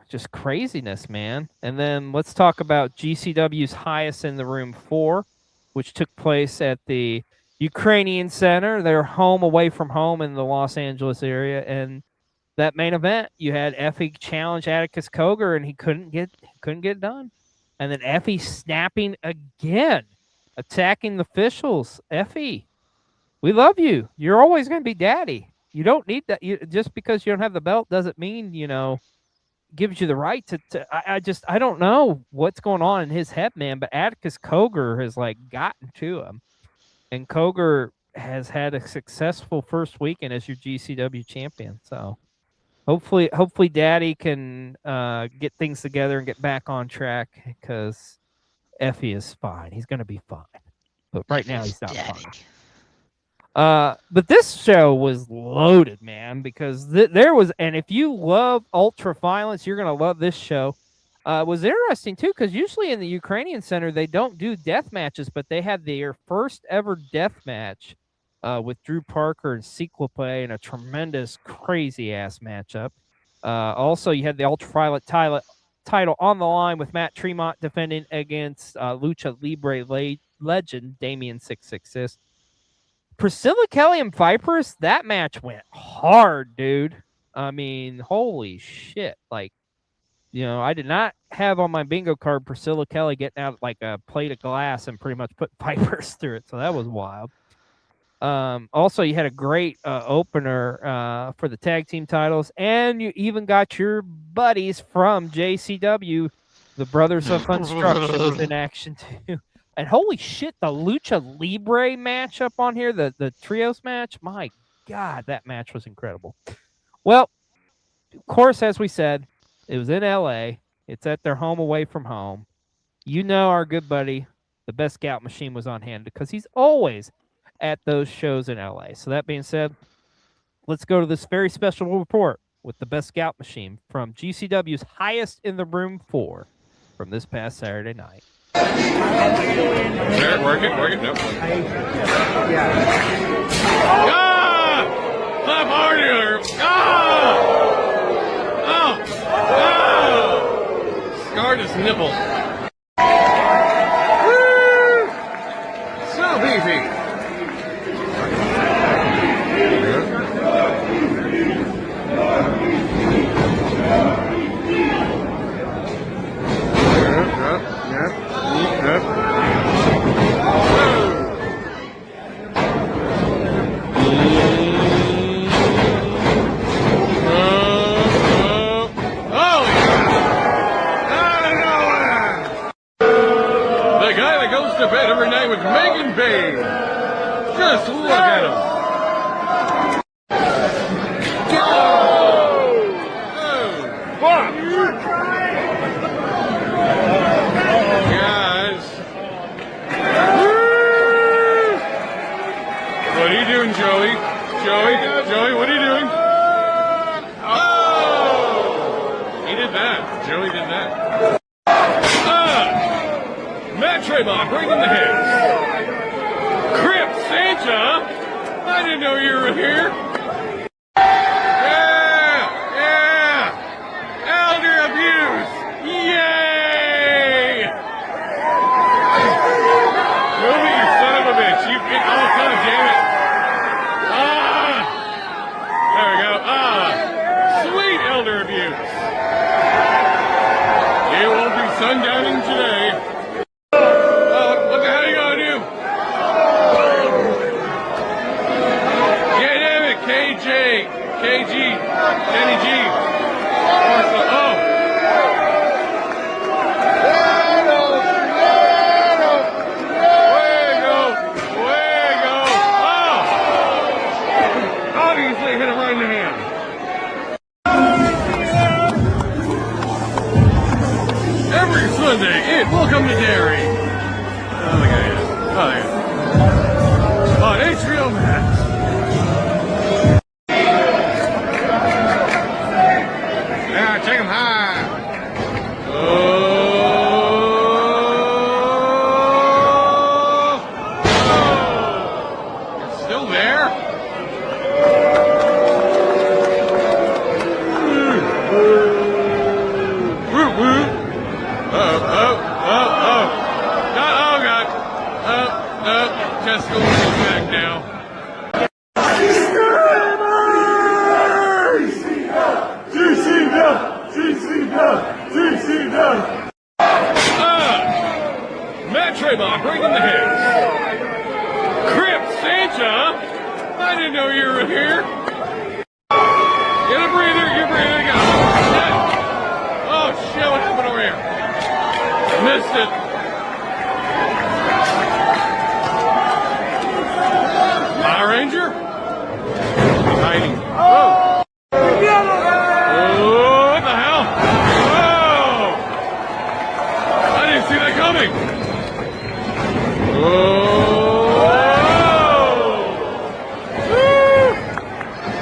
Just craziness, man. And then let's talk about GCW's Highest in the Room 4, which took place at the Ukrainian Center. They're home away from home in the Los Angeles area. And that main event, you had Effie challenge Atticus Cogar, and he couldn't get it done. And then Effie snapping again, attacking the officials. Effie, we love you. You're always going to be daddy. You don't need that. Just because you don't have the belt doesn't mean, gives you the right to I don't know what's going on in his head, man, but Atticus Cogar has gotten to him. And Cogar has had a successful first weekend as your GCW champion. So hopefully Daddy can get things together and get back on track, because Effie is fine. He's going to be fine. But right now he's not fine. But this show was loaded, man, because there was, and if you love ultra violence, you're going to love this show. It was interesting, too, because usually in the Ukrainian Center, they don't do death matches, but they had their first ever death match with Drew Parker and Cyclope in a tremendous, crazy-ass matchup. Also, you had the ultraviolet title on the line with Matt Tremont defending against Lucha Libre legend Damien 666. Priscilla Kelly and Vipers, that match went hard, dude. I mean, holy shit. I did not have on my bingo card Priscilla Kelly getting out a plate of glass and pretty much put Vipers through it. So that was wild. Also, you had a great opener for the tag team titles, and you even got your buddies from JCW, the Brothers of Unstructured, was in action too. And holy shit, the Lucha Libre match up on here, the trios match, my God, that match was incredible. Well, of course, as we said, it was in L.A. It's at their home away from home. Our good buddy, the Best Scout Machine, was on hand because he's always at those shows in L.A. So that being said, let's go to this very special report with the Best Scout Machine from GCW's Highest in the Room 4 from this past Saturday night. There, work it, nope. Ah! How are you? Ah! Oh! Scarred his nipple. Woo! So easy. To bed every night with Megan Bay. Just look at him. Guys. What are you doing, Joey? Joey, what are you doing? Oh! He did that. Joey did that. Matt Tremont bringing the hits. Crip Santa? I didn't know you were here. Yeah! Elder abuse! sundowning today. What the hell you gonna do? Yeah, damn it, KG, Kenny G. Oh. Hit him right in the hand. Every Sunday, welcome to Dairy. Oh, look at it. Oh, yeah. On HBO Max. Yeah, take him high. Oh. It's still there? Just going back now. Matt Trayvon bringing the hits. Crip Santa, I didn't know you were here. Get a breather, you're breathing. Oh shit, what happened over here? Missed it. Power Ranger? Hiding. Oh! Oh, what the hell? Oh! I didn't see that coming. Oh!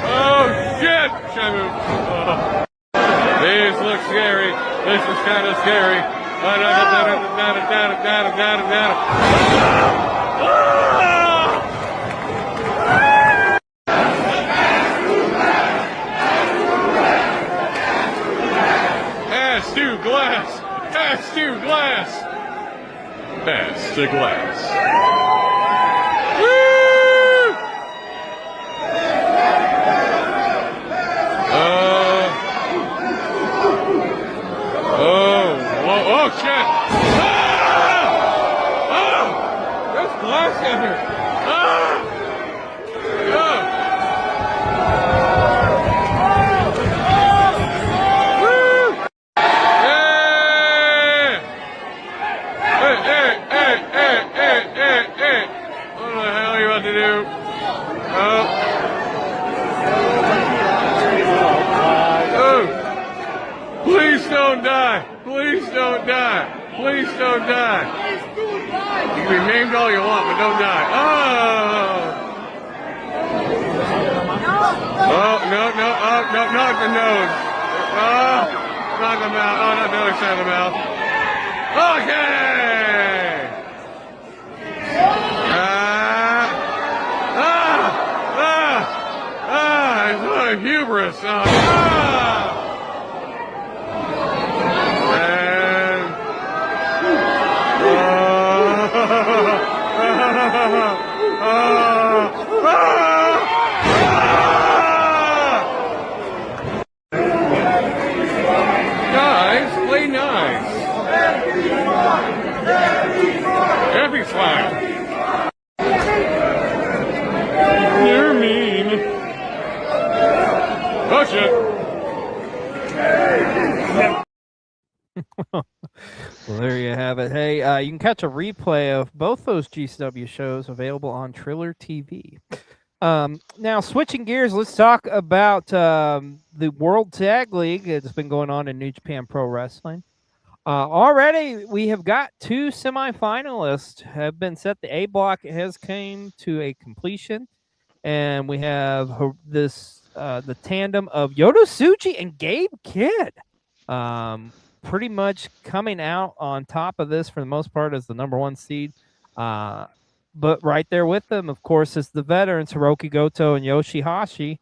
Oh, shit! Should I move? Oh. This looks scary. This is kind of scary. Pass to glass. Woo! Oh, shit! There's glass in here. Please don't die. Please don't die. Please don't die. You can be named all you want, but don't die. Oh, no. Oh, no, not the nose. Oh, not the mouth. Oh, not the other side of the mouth. Okay. It's what a hubris. Guys, play nice. Epic flag. You're mean. Push it. Well, there you have it. Hey, you can catch a replay of both those GCW shows available on Triller TV. Now, switching gears, let's talk about the World Tag League. It's been going on in New Japan Pro Wrestling. Already, we have got 2 semifinalists have been set. The A block has came to a completion, and we have the tandem of Yoda Tsuji and Gabe Kidd. Pretty much coming out on top of this for the most part as the number 1 seed. But right there with them, of course, is the veterans Hiroki Goto and Yoshihashi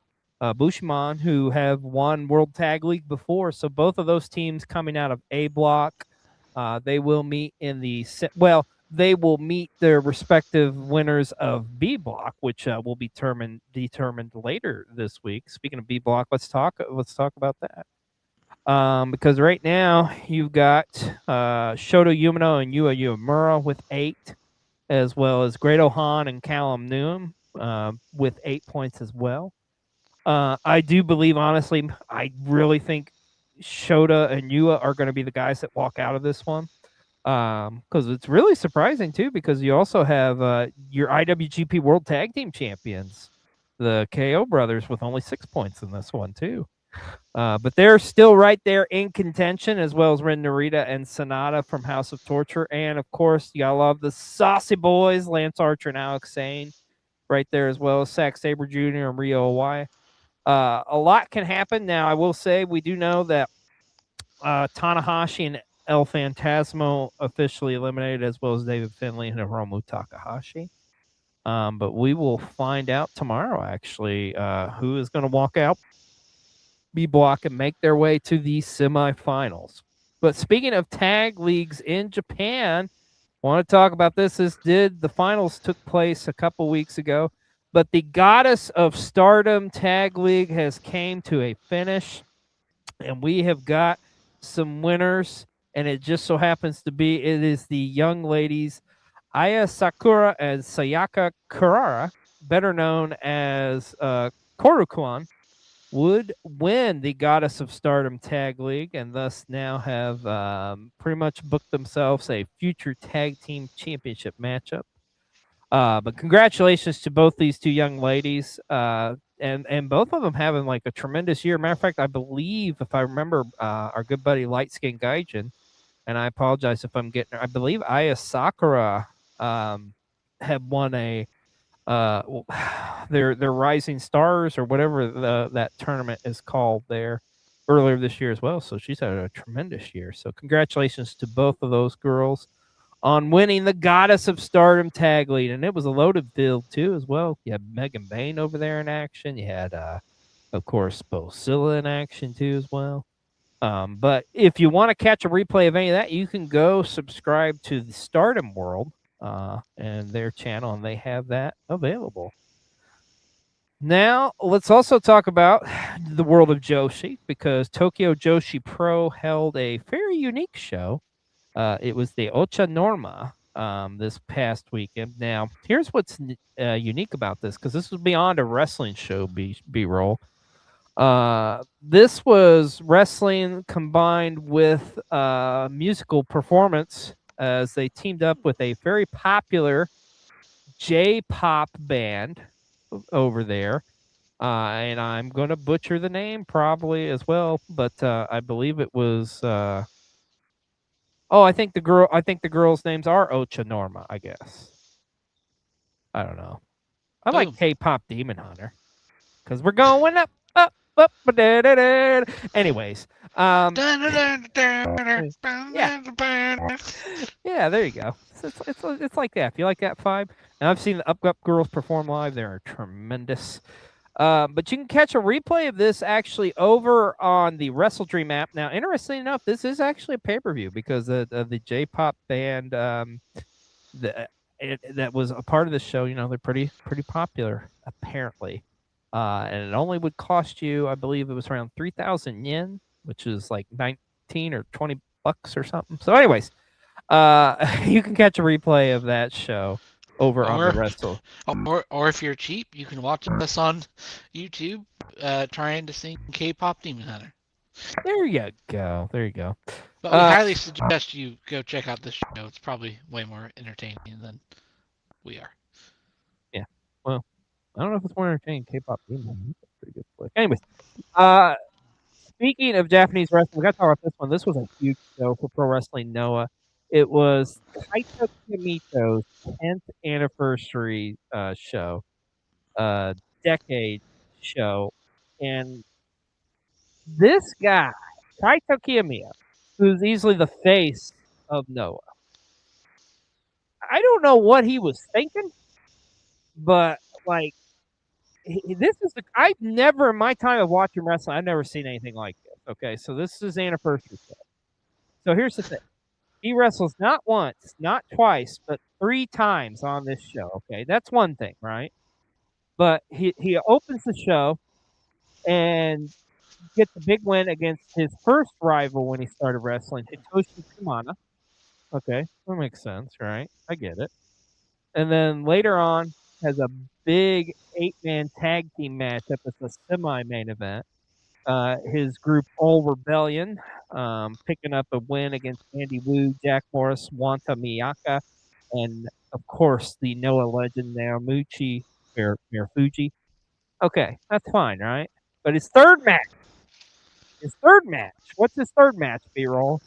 Bushman, who have won World Tag League before. So both of those teams coming out of A block, they will meet in the they will meet their respective winners of B block, which will be determined later this week. Speaking of B block, let's talk about that. Because right now you've got Shota Umino and Yua Uemura with 8, as well as Great Ohan and Callum Newham with 8 points as well. I do believe, honestly, I really think Shota and Yua are going to be the guys that walk out of this one. Because it's really surprising too, because you also have your IWGP World Tag Team Champions, the KO brothers, with only 6 points in this one too. But they're still right there in contention, as well as Ren Narita and Sonata from House of Torture. And of course, you gotta love the Saucy Boys, Lance Archer and Alex Zane, right there, as well as Zack Sabre Jr. and Ryo Owai. A lot can happen. Now, I will say we do know that Tanahashi and El Phantasmo officially eliminated, as well as David Finlay and Hiromu Takahashi. But we will find out tomorrow, actually, who is going to walk out, B Block, and make their way to the semifinals. But speaking of tag leagues in Japan, I want to talk about this. The finals took place a couple weeks ago, but the Goddess of Stardom Tag League has came to a finish, and we have got some winners, and it just so happens to be it is the young ladies Aya Sakura and Sayaka Kurara, better known as Korukuan, would win the Goddess of Stardom Tag League, and thus now have pretty much booked themselves a future tag team championship matchup. But congratulations to both these two young ladies, and both of them having like a tremendous year. Matter of fact, I believe, if I remember, our good buddy Light Skin Gaijin, and I apologize if I'm getting, I believe Aya Sakura had won a their Rising Stars or whatever that tournament is called there earlier this year as well. So she's had a tremendous year. So congratulations to both of those girls on winning the Goddess of Stardom Tag League. And it was a loaded field too as well. You had Megan Bain over there in action. You had of course Bosilla in action too as well. But if you want to catch a replay of any of that, you can go subscribe to the Stardom World and their channel, and they have that available. Now, let's also talk about the world of Joshi, because Tokyo Joshi Pro held a very unique show. It was the Ocha Norma this past weekend. Now, here's what's unique about this, because this was beyond a wrestling show B-roll. This was wrestling combined with musical performance, as they teamed up with a very popular J-pop band over there. And I'm going to butcher the name probably as well, but I believe it was I think the girls' names are Ocha Norma, I guess. I don't know. I like K-pop Demon Hunter, because we're going up. Anyways, yeah, there you go. It's like that. If you like that vibe, and I've seen the Up girls perform live, they're tremendous. But you can catch a replay of this actually over on the Wrestle Dream app. Now, interestingly enough, this is actually a pay-per-view, because the J-pop band that was a part of this show, they're pretty popular apparently. And it only would cost you, I believe it was around 3,000 yen, which is like 19 or 20 bucks or something. So anyways, you can catch a replay of that show over on the Wrestle. Or if you're cheap, you can watch us on YouTube trying to sing K-pop Demon Hunter. There you go. But we highly suggest you go check out this show. It's probably way more entertaining than we are. Yeah. Well, I don't know if it's more entertaining. K-pop Demon Hunter. That's a pretty good flick. Anyways, speaking of Japanese wrestling, we got to talk about this one. This was a huge show for Pro Wrestling Noah. It was Kaito Kiyomi's 10th anniversary show, decade show. And this guy, Kaito Kiyomiya, who's easily the face of Noah, I don't know what he was thinking, but like, this is I've never in my time of watching wrestling, I've never seen anything like this. Okay, so this is his anniversary show. So here's the thing. He wrestles not once, not twice, but 3 times on this show. Okay, that's one thing, right? But he opens the show, and get the big win against his first rival when he started wrestling, Hitoshi Kumana. Okay, that makes sense, right? I get it. And then later on, has a big 8-man tag team matchup as a semi-main event. His group All Rebellion picking up a win against Andy Wu, Jack Morris, Wanta Miyaka, and of course the Noah legend Naomichi Fuji. Okay, that's fine, right? But his third match. What's his third match, B-roll?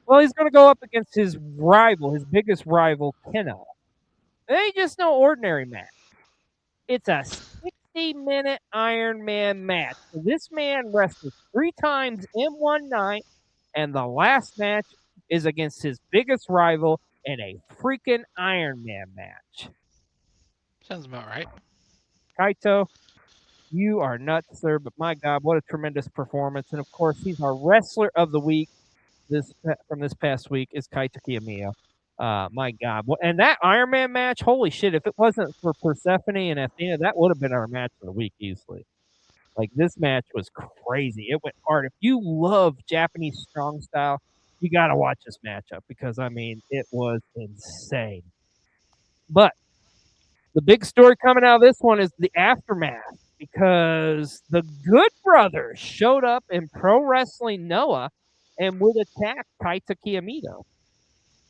Well, he's going to go up against his rival, his biggest rival, Keno. It ain't just no ordinary match. It's a 60-minute Iron Man match. So this man wrestled 3 times in one night, and the last match is against his biggest rival in a freaking Iron Man match. Sounds about right. Kaito, you are nuts, sir, but my God, what a tremendous performance. And of course, he's our wrestler of the week from this past week is Kaito Kiyomiya. My God. And that Iron Man match, holy shit, if it wasn't for Persephone and Athena, that would have been our match of the week easily. Like, this match was crazy. It went hard. If you love Japanese strong style, you got to watch this matchup because, I mean, it was insane. But the big story coming out of this one is the aftermath because the Good Brothers showed up in Pro Wrestling Noah and would attack Kaito Kiyomiya.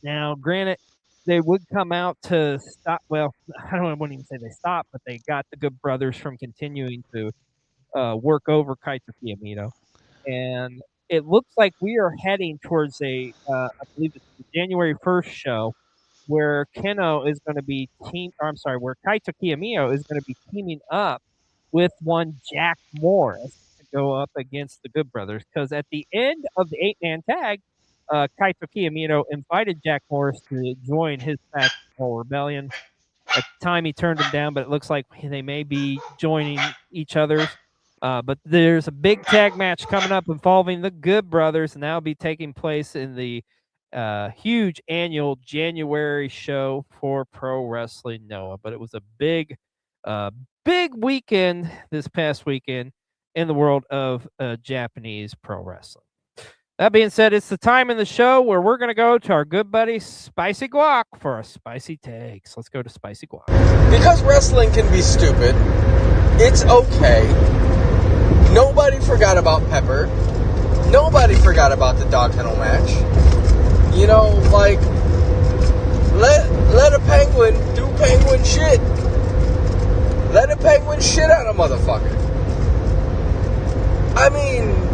Now, granted, they would come out to stop. Well, I wouldn't even say they stopped, but they got the Good Brothers from continuing to work over Kaito Kiyomiya. And it looks like we are heading towards I believe it's the January 1st show where Keno is going to be where Kaito Kiyomiya is going to be teaming up with one Jack Morris to go up against the Good Brothers. Because at the end of the 8-man tag, Kaito Kiyomiya invited Jack Morris to join his faction, Rebellion. At the time, he turned him down, but it looks like they may be joining each other's. But there's a big tag match coming up involving the Good Brothers, and that'll be taking place in the huge annual January show for Pro Wrestling Noah. But it was a big weekend this past weekend in the world of Japanese pro wrestling. That being said, it's the time in the show where we're going to go to our good buddy Spicy Guac for our spicy takes. Let's go to Spicy Guac. Because wrestling can be stupid, it's okay. Nobody forgot about Pepper. Nobody forgot about the dog kennel match. You know, like, let a penguin do penguin shit. Let a penguin shit on a motherfucker. I mean,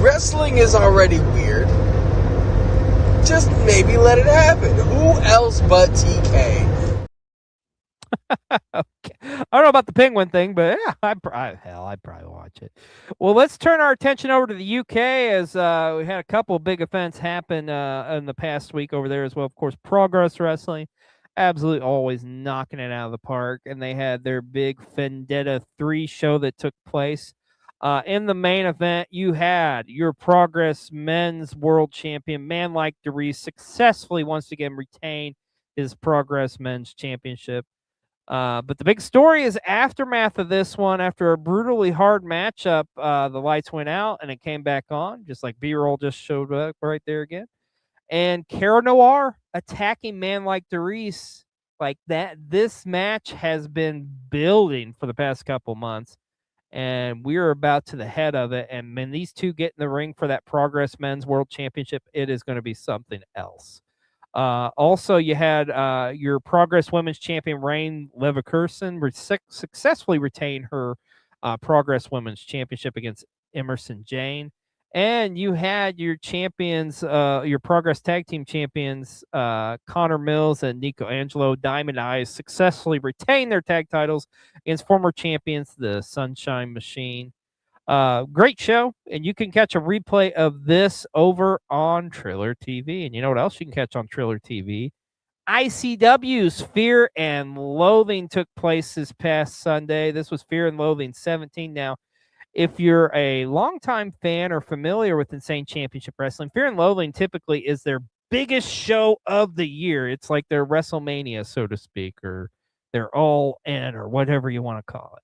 wrestling is already weird. Just maybe let it happen. Who else but TK? Okay. I don't know about the penguin thing, but yeah, I'd probably watch it. Well, let's turn our attention over to the UK as we had a couple of big events happen in the past week over there as well. Of course, Progress Wrestling, absolutely always knocking it out of the park, and they had their big Vendetta 3 show that took place. In the main event, you had your Progress Men's World Champion, man like DeReese, successfully once again retain his Progress Men's Championship. But the big story is aftermath of this one. After a brutally hard matchup, the lights went out and it came back on, just like B-roll just showed up right there again. And Cara Noir attacking man like DeReese like that. This match has been building for the past couple months, and we're about to the head of it. And when these two get in the ring for that Progress Men's World Championship, it is going to be something else. Also, you had your Progress Women's Champion, Rain Leverkusen, successfully retain her Progress Women's Championship against Emerson Jane. And you had your champions, your Progress Tag Team Champions, Connor Mills and Nico Angelo, Diamond Eyes, successfully retain their tag titles against former champions, the Sunshine Machine. Great show, and you can catch a replay of this over on Triller TV. And you know what else you can catch on Triller TV? ICW's Fear and Loathing took place this past Sunday. This was Fear and Loathing 17. Now, if you're a longtime fan or familiar with Insane Championship Wrestling, Fear and Loathing typically is their biggest show of the year. It's like their WrestleMania, so to speak, or their All In, or whatever you want to call it.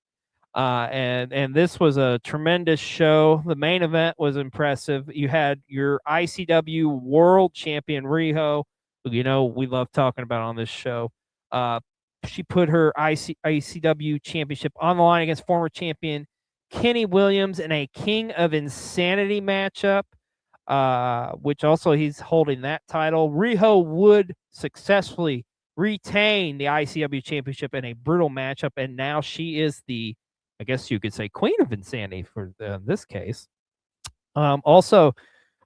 And this was a tremendous show. The main event was impressive. You had your ICW World Champion Riho, who we love talking about on this show. She put her ICW Championship on the line against former champion Kenny Williams in a King of Insanity matchup, which also he's holding that title. Riho would successfully retain the ICW Championship in a brutal matchup, and now she is the, I guess you could say, Queen of Insanity for this case. Also,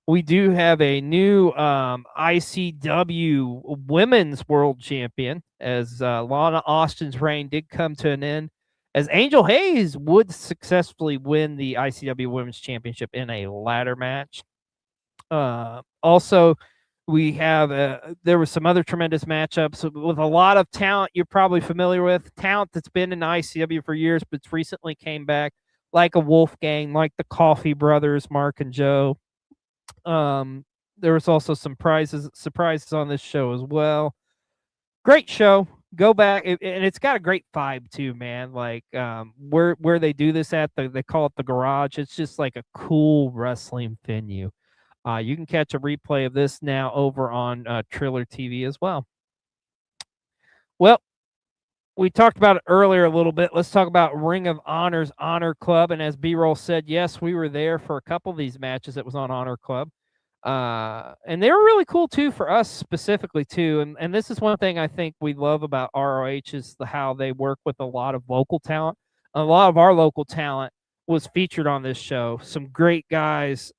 we do have a new ICW Women's World Champion, as Lana Austin's reign did come to an end, as Angel Hayes would successfully win the ICW Women's Championship in a ladder match. Also, we have there was some other tremendous matchups with a lot of talent you're probably familiar with, talent that's been in ICW for years but recently came back, like a Wolfgang, like the Coffee Brothers, Mark and Joe. There was also some surprises on this show as well. Great show. Go back, and it's got a great vibe too, man. Like where they do this at, they call it the Garage. It's just like a cool wrestling venue. You can catch a replay of this now over on Triller TV as well. Well, we talked about it earlier a little bit. Let's talk about Ring of Honor's Honor Club. And as B-Roll said, yes, we were there for a couple of these matches that was on Honor Club. And they were really cool, too, for us specifically, too. And this is one thing I think we love about ROH is how they work with a lot of local talent. A lot of our local talent was featured on this show. Some great guys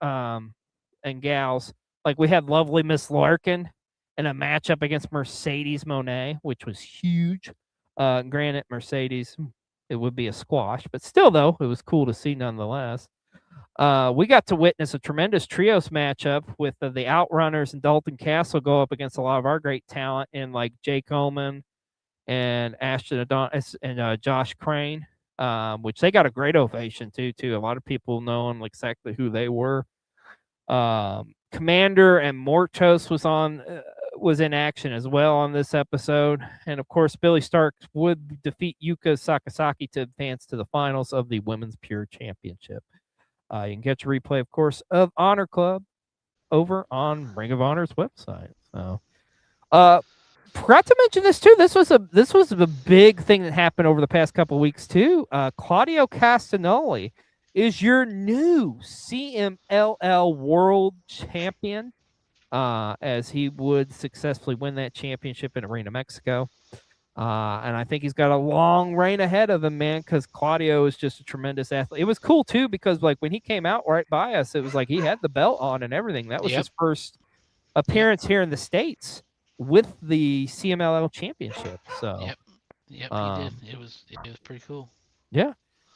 and gals. Like we had lovely Miss Larkin in a matchup against Mercedes Monet, which was huge. Granted, Mercedes, it would be a squash, but still, though, it was cool to see nonetheless. We got to witness a tremendous trios matchup with the Outrunners and Dalton Castle go up against a lot of our great talent in like Jay Coleman and Ashton Adonis and Josh Crane, which they got a great ovation too. A lot of people knowing exactly who they were. Commander and Mortos was in action as well on this episode. And of course, Billy Stark would defeat Yuka Sakazaki to advance to the finals of the Women's Pure Championship. You can catch a replay, of course, of Honor Club over on Ring of Honor's website. So, forgot to mention this too. This was a big thing that happened over the past couple of weeks too. Claudio Castagnoli is your new CMLL World Champion, as he would successfully win that championship in Arena Mexico. And I think he's got a long reign ahead of him, man, because Claudio is just a tremendous athlete. It was cool, too, because like when he came out right by us, it was like he had the belt on and everything. That was his first appearance here in the States with the CMLL championship. So, Yep, he did. It was pretty cool. Yeah.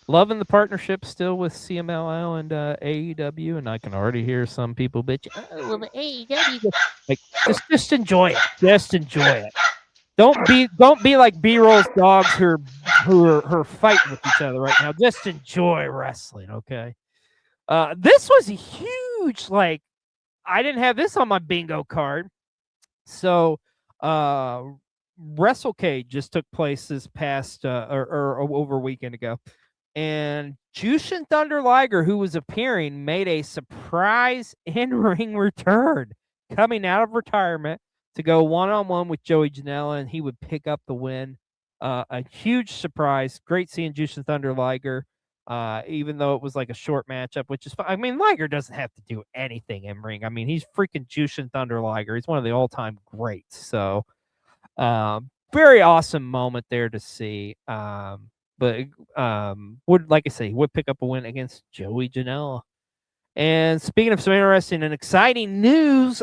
Loving the partnership still with CMLL and AEW, and I can already hear some people bitch. Well, the AEW, like just enjoy it. Just enjoy it. Don't be like B-Roll's dogs who are fighting with each other right now. Just enjoy wrestling, okay? This was a huge, like, I didn't have this on my bingo card. So, WrestleCade just took place this past or over a weekend ago. And Jushin Thunder Liger, who was appearing, made a surprise in-ring return coming out of retirement to go one-on-one with Joey Janela, and he would pick up the win. A huge surprise. Great seeing Jushin Thunder Liger, even though it was like a short matchup, which is fine. I mean, Liger doesn't have to do anything in ring. I mean, he's freaking Jushin Thunder Liger. He's one of the all-time greats. So, very awesome moment there to see. But would, like I say, would pick up a win against Joey Janela. And speaking of some interesting and exciting news,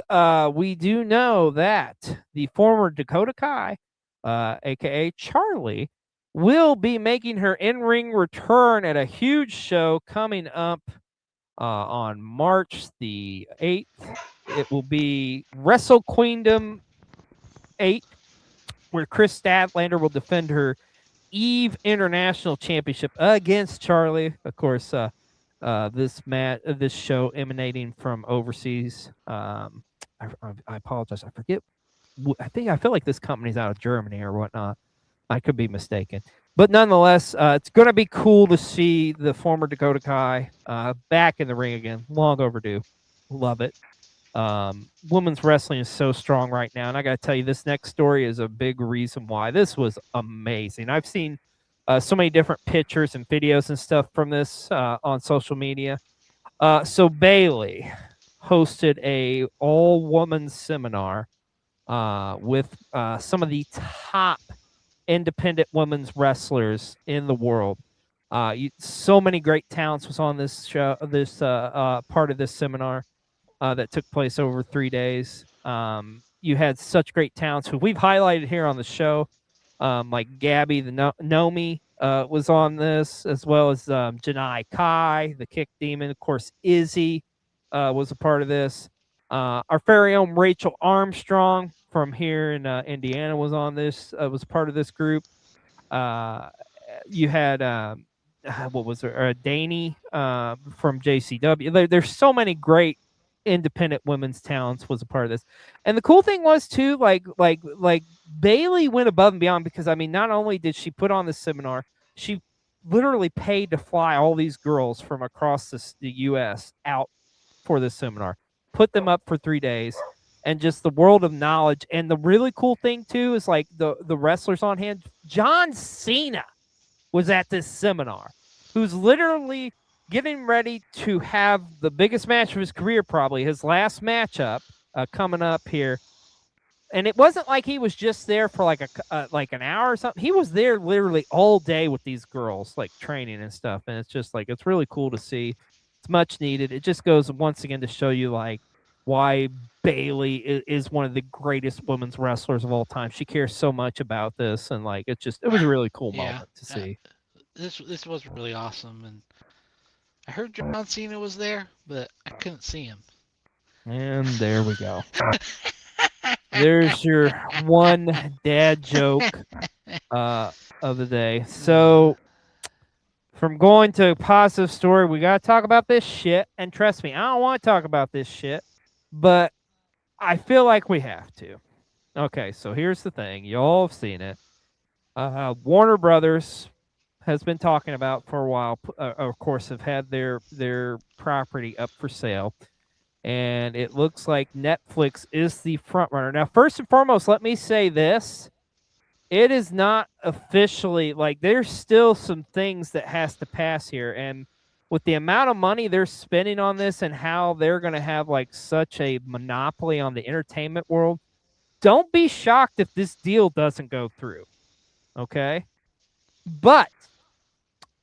we do know that the former Dakota Kai, a.k.a. Charlie, will be making her in-ring return at a huge show coming up on March the 8th. It will be Wrestle Queendom 8, where Chris Statlander will defend her Eve International Championship against Charlie. Of course, this show emanating from overseas. I apologize. I forget. I feel like this company's out of Germany or whatnot. I could be mistaken. But nonetheless, it's going to be cool to see the former Dakota Kai back in the ring again. Long overdue. Love it. Women's wrestling is so strong right now. And I got to tell you, this next story is a big reason why. This was amazing. I've seen so many different pictures and videos and stuff from this on social media. So Bailey hosted a all-woman seminar with some of the top independent women's wrestlers in the world. So many great talents was on this show, this part of this seminar that took place over 3 days. You had such great talents who we've highlighted here on the show, like Gabby the Nomi was on this, as well as Janai Kai, the Kick Demon. Of course, Izzy was a part of this. Our very own Rachel Armstrong from here in Indiana was on this, was part of this group. You had, what was there, Danny from JCW. There's so many great independent women's talents was a part of this. And the cool thing was too, like Bailey went above and beyond, because I mean, not only did she put on this seminar, she literally paid to fly all these girls from across the US out for this seminar, put them up for 3 days, and just the world of knowledge. And the really cool thing too is like the wrestlers on hand. John Cena was at this seminar, who's literally getting ready to have the biggest match of his career, probably his last matchup coming up here. And it wasn't like he was just there for like an hour or something. He was there literally all day with these girls, like training and stuff. And it's just like, it's really cool to see. It's much needed. It just goes once again to show you like why Bailey is one of the greatest women's wrestlers of all time. She cares so much about this, and like it was a really cool moment to see. This was really awesome, and I heard John Cena was there, but I couldn't see him. And there we go. There's your one dad joke of the day. So from going to a positive story, we got to talk about this shit. And trust me, I don't want to talk about this shit, but I feel like we have to. Okay, so here's the thing. You all have seen it. Warner Brothers has been talking about for a while, of course, have had their property up for sale. And it looks like Netflix is the front runner. Now, first and foremost, let me say this. It is not officially, like, there's still some things that has to pass here. And with the amount of money they're spending on this and how they're going to have, like, such a monopoly on the entertainment world, don't be shocked if this deal doesn't go through. Okay? But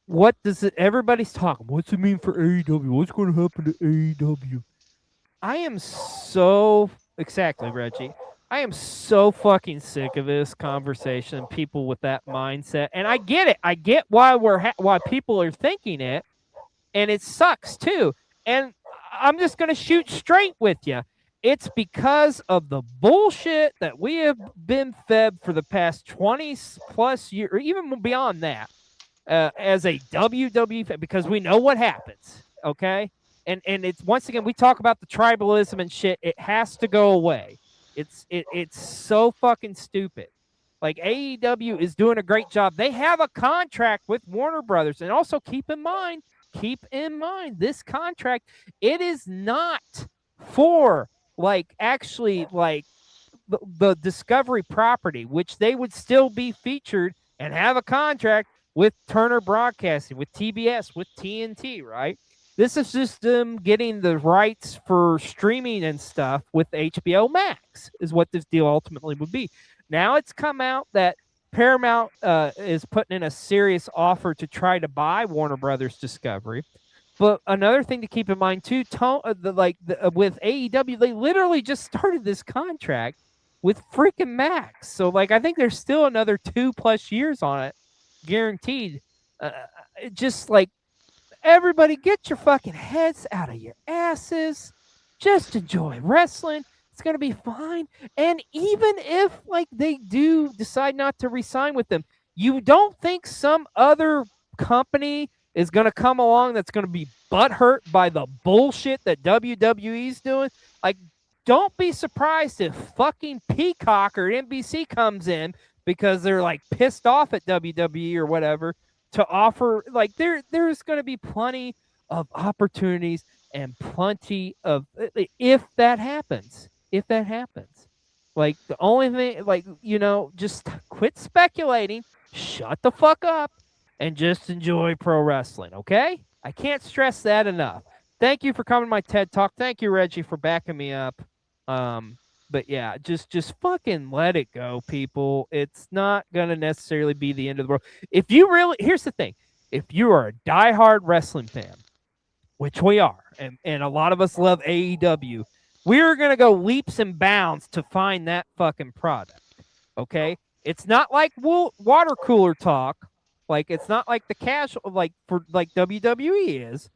what does it, everybody's talking, what's it mean for AEW? What's going to happen to AEW? I am so, exactly, Reggie. I am so fucking sick of this conversation, people with that mindset. And I get it. I get why why people are thinking it, and it sucks too. And I'm just going to shoot straight with you. It's because of the bullshit that we have been fed for the past 20 plus years, or even beyond that, as a WWE fan, because we know what happens, okay? And it's, once again, we talk about the tribalism and shit. It has to go away. It's so fucking stupid. Like, AEW is doing a great job. They have a contract with Warner Brothers. And also keep in mind, this contract, it is not for, like, actually, like, the Discovery property, which they would still be featured and have a contract with Turner Broadcasting, with TBS, with TNT, right? This is just them getting the rights for streaming and stuff with HBO Max, is what this deal ultimately would be. Now it's come out that Paramount is putting in a serious offer to try to buy Warner Brothers Discovery. But another thing to keep in mind too, with AEW, they literally just started this contract with freaking Max. So like, I think there's still another 2+ years on it, guaranteed. Just like, everybody, get your fucking heads out of your asses. Just enjoy wrestling. It's going to be fine. And even if, like, they do decide not to re-sign with them, you don't think some other company is going to come along that's going to be butthurt by the bullshit that WWE's doing? Like, don't be surprised if fucking Peacock or NBC comes in, because they're like pissed off at WWE or whatever to offer. Like there's going to be plenty of opportunities and plenty of if that happens. Like the only thing, like, just quit speculating, shut the fuck up, and just enjoy pro wrestling, okay? I can't stress that enough. Thank you for coming to my TED Talk. Thank you, Reggie, for backing me up. But yeah, just fucking let it go, people. It's not gonna necessarily be the end of the world. If you really, here's the thing: if you are a diehard wrestling fan, which we are, and a lot of us love AEW, we're going to go leaps and bounds to find that fucking product, okay? It's not like water cooler talk. Like, it's not like the casual, like WWE is.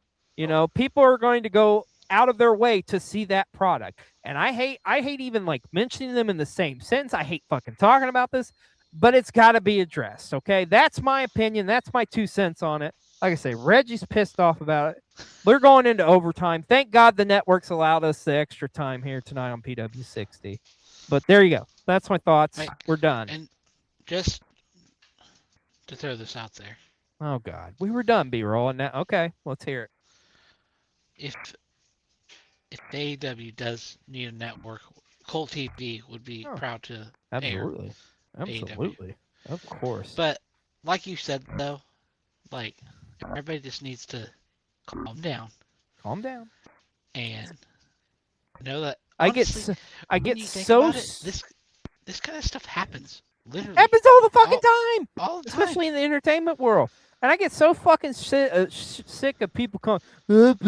People are going to go out of their way to see that product. And I hate even, like, mentioning them in the same sentence. I hate fucking talking about this, but it's got to be addressed, okay? That's my opinion. That's my 2 cents on it. Like I say, Reggie's pissed off about it. We're going into overtime. Thank God the networks allowed us the extra time here tonight on PW60. But there you go. That's my thoughts. We're done. And just to throw this out there. Oh, God. We were done, B-roll. And now, okay, let's hear it. If AEW does need a network, Colt TV would be proud to Absolutely. air Absolutely. AEW. Of course. But like you said, though, like, everybody just needs to calm down. Calm down. And know that honestly, I get this kind of stuff happens. Literally. Happens all the fucking time. All the time. Especially in the entertainment world. And I get so fucking sick of people calling, and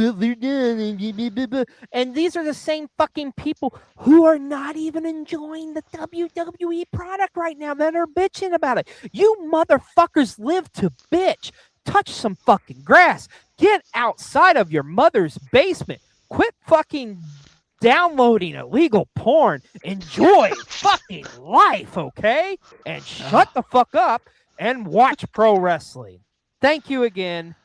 these are the same fucking people who are not even enjoying the WWE product right now that are bitching about it. You motherfuckers live to bitch. Touch some fucking grass. Get outside of your mother's basement. Quit fucking downloading illegal porn. Enjoy fucking life, okay? And shut the fuck up and watch pro wrestling. Thank you again,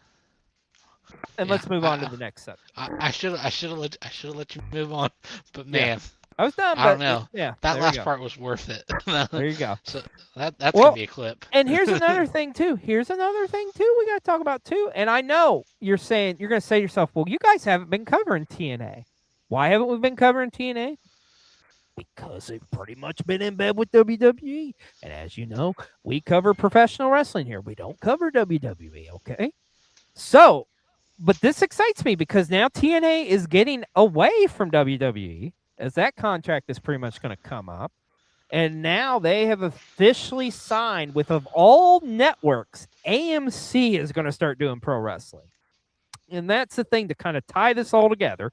and let's move on to the next subject. I should have let you move on, but man, I was done. I don't know. That last part was worth it. There you go. So that's gonna be a clip. And here's another thing too. We got to talk about too. And I know you're gonna say to yourself, well, you guys haven't been covering TNA. Why haven't we been covering TNA? Because they've pretty much been in bed with WWE. And as you know, we cover professional wrestling here. We don't cover WWE, okay? So, but this excites me because now TNA is getting away from WWE as that contract is pretty much going to come up. And now they have officially signed with, of all networks, AMC is going to start doing pro wrestling. And that's the thing to kind of tie this all together.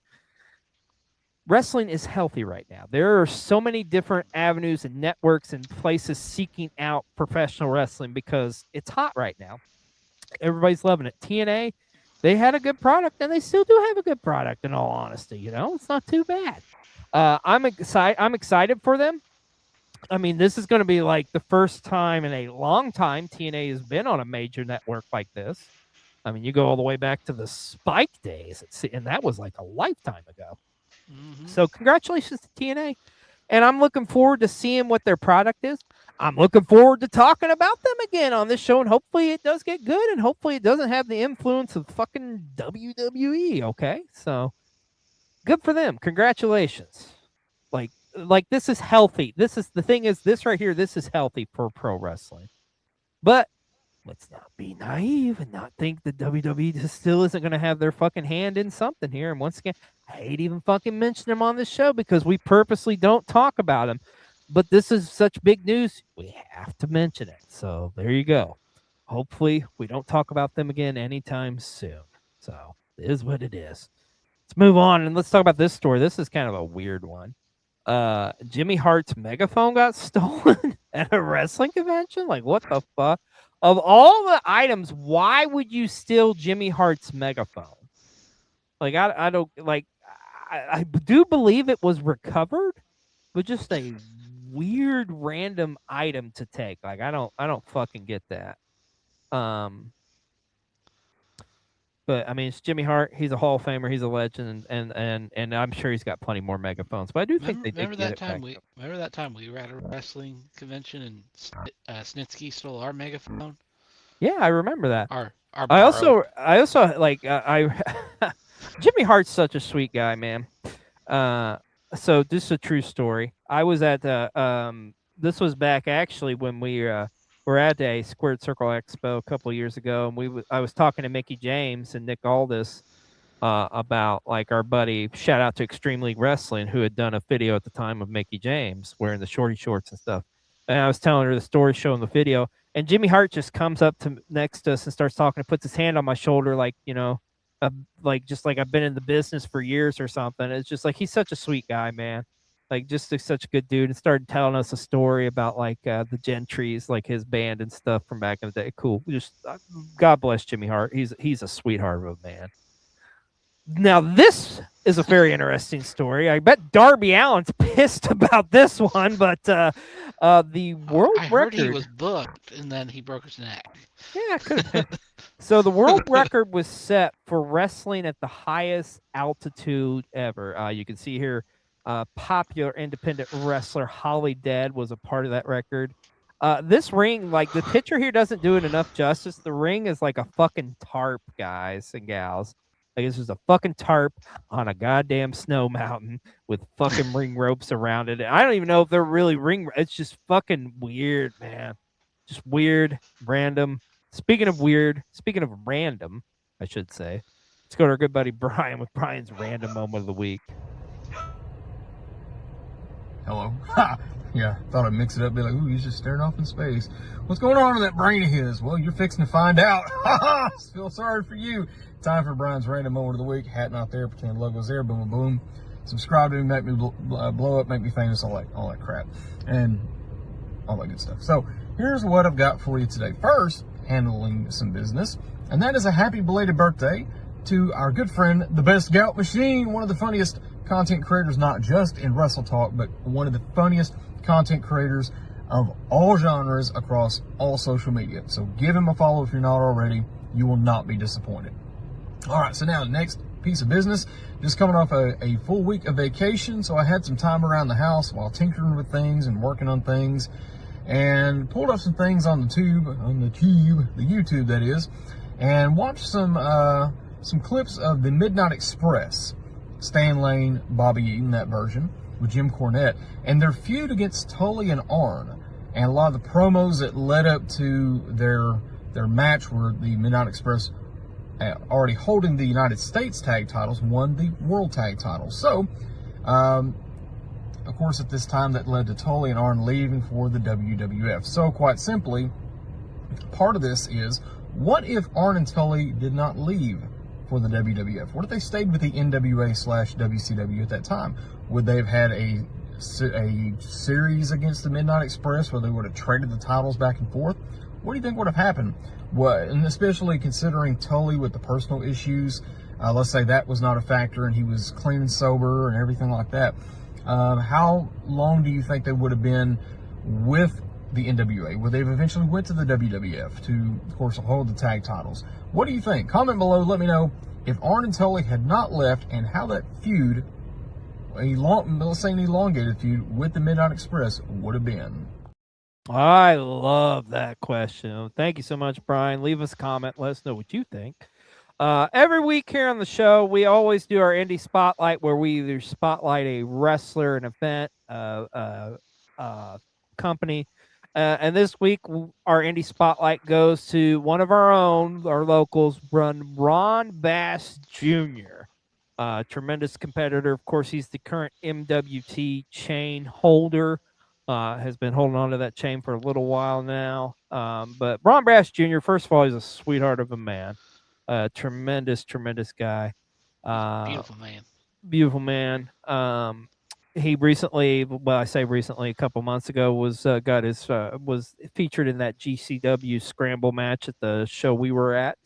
Wrestling is healthy right now. There are so many different avenues and networks and places seeking out professional wrestling because it's hot right now. Everybody's loving it. TNA, they had a good product, and they still do have a good product, in all honesty. It's not too bad. I'm excited for them. I mean, this is going to be like the first time in a long time TNA has been on a major network like this. I mean, you go all the way back to the Spike days, and that was like a lifetime ago. Mm-hmm. So congratulations to TNA. And I'm looking forward to seeing what their product is. I'm looking forward to talking about them again on this show, and hopefully it does get good, and hopefully it doesn't have the influence of fucking WWE, okay? So, good for them. Congratulations. Like this is healthy. This right here, this is healthy for pro wrestling. But let's not be naive and not think that WWE still isn't going to have their fucking hand in something here. And once again, I hate even fucking mentioning them on this show because we purposely don't talk about them. But this is such big news, we have to mention it. So there you go. Hopefully we don't talk about them again anytime soon. So it is what it is. Let's move on and let's talk about this story. This is kind of a weird one. Jimmy Hart's megaphone got stolen at a wrestling convention? Like, what the fuck? Of all the items, why would you steal Jimmy Hart's megaphone? Like, I don't, like, I do believe it was recovered, but just a weird random item to take. Like, I don't fucking get that. But I mean, it's Jimmy Hart. He's a Hall of Famer. He's a legend, and I'm sure he's got plenty more megaphones. But I do think they did Remember get that it time back. we were at a wrestling convention and Snitsky stole our megaphone, Yeah, I remember that. our I borrowed. also like I Jimmy Hart's such a sweet guy, man. So this is a true story. I was at this was back actually when we were at a Squared Circle Expo a couple of years ago, and I was talking to Mickey James and Nick Aldis about like our buddy. Shout out to Extreme League Wrestling, who had done a video at the time of Mickey James wearing the shorty shorts and stuff. And I was telling her the story, showing the video, and Jimmy Hart just comes up to next to us and starts talking and puts his hand on my shoulder, like, you know, like just like I've been in the business for years or something. It's just like he's such a sweet guy, man. Like just such a good dude, and started telling us a story about like the Gentrys, like his band and stuff from back in the day. Cool. Just God bless Jimmy Hart. He's a sweetheart of a man. Now this is a very interesting story. I bet Darby Allin's pissed about this one, but the world I record. heard he was booked and then he broke his neck. Yeah, it could have been. So the world record was set for wrestling at the highest altitude ever. You can see here, popular independent wrestler Holly Dead was a part of that record. This ring, like the picture here doesn't do it enough justice. The ring is like a fucking tarp, guys and gals. Like this is a fucking tarp on a goddamn snow mountain with fucking ring ropes around it. I don't even know if they're really ring. It's just fucking weird, man. Just weird, random. Speaking of random, I should say, let's go to our good buddy Brian with Brian's random moment of the week. Hello. Yeah, thought I'd mix it up, be like, ooh, he's just staring off in space. What's going on in that brain of his? Well, you're fixing to find out. Feel sorry for you. Time for Brian's random moment of the week. Hat not there, pretend logo's there, boom, boom, boom. Subscribe to me, make me blow up, make me famous, all that crap. And all that good stuff. So, here's what I've got for you today. First, handling some business, and that is a happy belated birthday to our good friend, the Best Gout Machine, one of the funniest content creators, not just in Wrestle Talk, but one of the funniest content creators of all genres across all social media. So give him a follow if you're not already. You will not be disappointed. All right, so now next piece of business. Just coming off a full week of vacation, so I had some time around the house while tinkering with things and working on things, and pulled up some things on the YouTube that is, and watched some clips of the Midnight Express, Stan Lane, Bobby Eaton, that version, with Jim Cornette, and their feud against Tully and Arn, and a lot of the promos that led up to their match where the Midnight Express, already holding the United States tag titles, won the world tag titles. So, of course, at this time, that led to Tully and Arn leaving for the WWF. So, quite simply, part of this is, what if Arn and Tully did not leave for the WWF? What if they stayed with the NWA/WCW at that time? Would they have had a series against the Midnight Express where they would have traded the titles back and forth? What do you think would have happened? And especially considering Tully with the personal issues, let's say that was not a factor and he was clean and sober and everything like that. How long do you think they would have been with the NWA? Would they have eventually went to the WWF to, of course, hold the tag titles? What do you think? Comment below. Let me know if Arn and Tully had not left and how that feud, let's say an elongated feud with the Midnight Express, would have been. I love that question. Thank you so much, Brian. Leave us a comment. Let us know what you think. Every week here on the show, we always do our indie spotlight, where we either spotlight a wrestler, an event, company. And this week, our indie spotlight goes to one of our own, our locals, Ron Bass Jr., tremendous competitor. Of course, he's the current MWT chain holder. Has been holding on to that chain for a little while now. But Ron Bass Jr., first of all, he's a sweetheart of a man. Tremendous guy. Beautiful man. Beautiful man. He recently, well, I say recently, a couple months ago, was featured in that GCW scramble match at the show we were at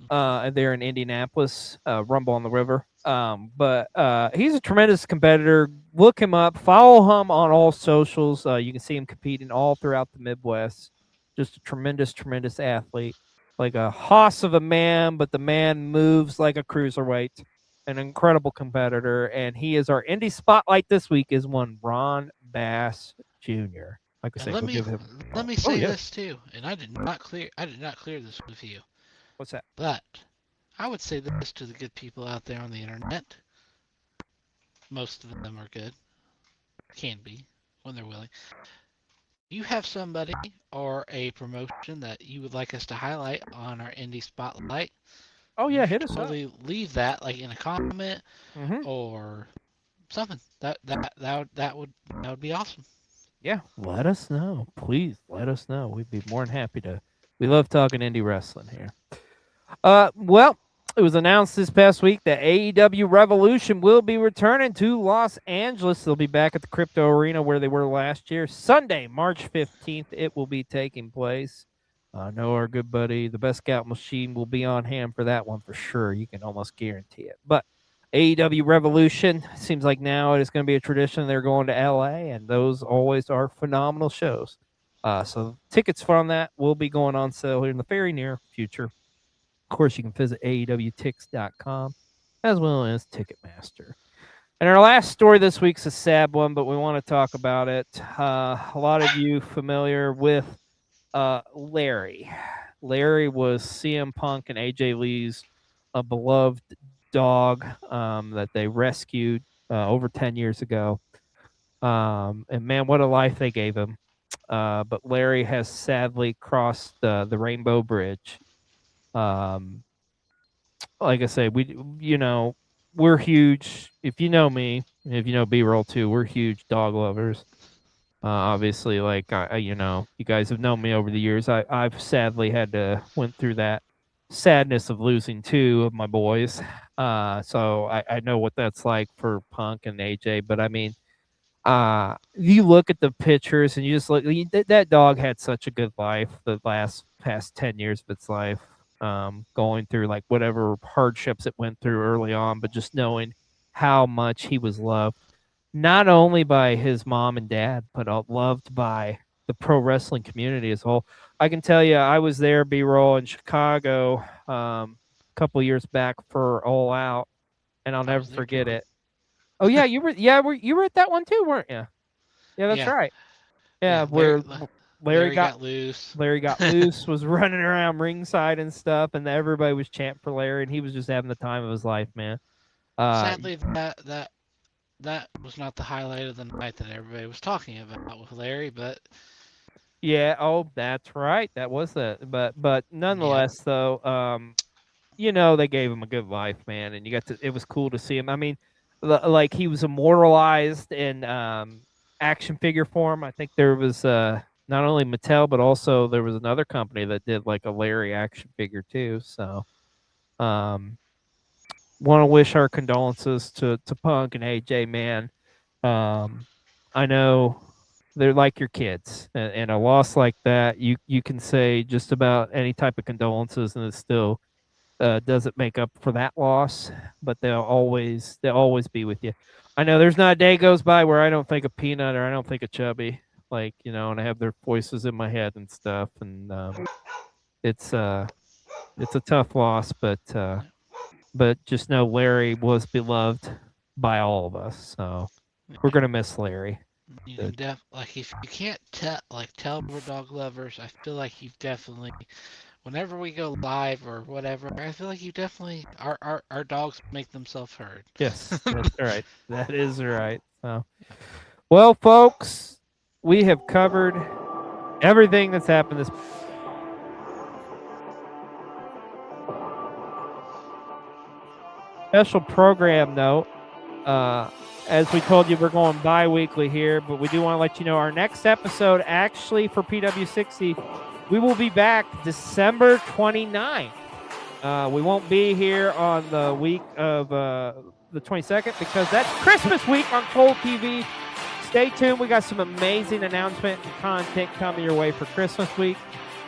there in Indianapolis, Rumble on the River. But he's a tremendous competitor. Look him up. Follow him on all socials. You can see him competing all throughout the Midwest. Just a tremendous athlete. like a hoss of a man, but the man moves like a cruiserweight. An incredible competitor, and he is our indie spotlight this week. Is one Ron Bass Jr. Like I And say, let we'll me give him. let me say this too, and I did not clear this with you. What's that? But I would say this to the good people out there on the internet. Most of them are good. Can be when they're willing. You have somebody or a promotion that you would like us to highlight on our indie spotlight. Oh yeah, hit us up. Totally leave that like in a comment Mm-hmm. or something. That would be awesome. Yeah, let us know. Please let us know. We'd be more than happy to. We love talking indie wrestling here. Well, it was announced this past week that AEW Revolution will be returning to Los Angeles. They'll be back at the Crypto Arena where they were last year. Sunday, March 15th, it will be taking place. I know our good buddy, the Best Scout Machine, will be on hand for that one for sure. You can almost guarantee it. But AEW Revolution, seems like now it is going to be a tradition. They're going to LA, and those always are phenomenal shows. So tickets from that will be going on sale here in the very near future. Of course, you can visit AEWTix.com as well as Ticketmaster. And our last story this week's a sad one, but we want to talk about it. A lot of you familiar with Larry. Larry was CM Punk and AJ Lee's beloved dog that they rescued over 10 years ago. And man, what a life they gave him. But Larry has sadly crossed the Rainbow Bridge. Like I say, we're huge. If you know me, if you know B-Roll too, we're huge dog lovers. Obviously, like you guys have known me over the years. I've sadly went through that sadness of losing two of my boys. So I know what that's like for Punk and AJ. But I mean, you look at the pictures and you just look. That dog had such a good life the past 10 years of its life. Going through like whatever hardships it went through early on, but just knowing how much he was loved, not only by his mom and dad, but loved by the pro wrestling community as a whole. I can tell you, I was there, B-Roll, in Chicago a couple years back for All Out, and I'll never forget it. Oh yeah, you were at that one too, weren't you? Yeah, that's right. Yeah, where Larry got loose. Larry got loose, was running around ringside and stuff, and everybody was chanting for Larry, and he was just having the time of his life, man. Sadly, that was not the highlight of the night that everybody was talking about with Larry, but yeah, oh, that's right, that was that. But nonetheless, though, they gave him a good life, man, and it was cool to see him. I mean, like he was immortalized in action figure form. I think there was not only Mattel, but also there was another company that did like a Larry action figure too. So, want to wish our condolences to Punk and AJ, man. I know they're like your kids, and a loss like that, you can say just about any type of condolences, and it still doesn't make up for that loss. But they'll always be with you. I know there's not a day goes by where I don't think of Peanut or I don't think of Chubby. Like, and I have their voices in my head and stuff, and it's a tough loss, but just know Larry was beloved by all of us, so we're gonna miss Larry. Like if you can't tell we're dog lovers, I feel like you've definitely, whenever we go live or whatever, I feel like you definitely our dogs make themselves heard. Yes, that's right. That is right. So, well, folks, we have covered everything that's happened this. Special program note. As we told you, we're going bi-weekly here, but we do want to let you know our next episode, actually for PW60, we will be back December 29th. We won't be here on the week of the 22nd because that's Christmas week on Cold TV. Stay tuned. We got some amazing announcement and content coming your way for Christmas week.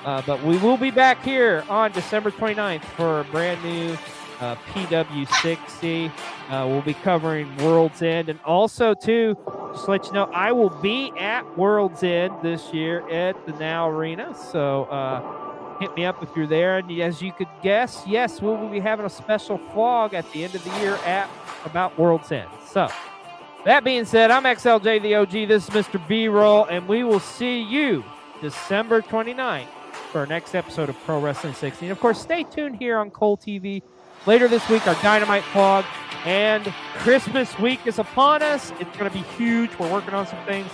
But we will be back here on December 29th for a brand new PW60. We'll be covering World's End. And also, too, just to let you know, I will be at World's End this year at the Now Arena. So hit me up if you're there. And as you could guess, yes, we will be having a special vlog at the end of the year at about World's End. So, that being said, I'm Xlj the Og. This is Mr. B-Roll, and we will see you December 29th for our next episode of Pro Wrestling 60. And, of course, stay tuned here on Cole TV. Later this week, our Dynamite vlog, and Christmas week is upon us. It's going to be huge. We're working on some things.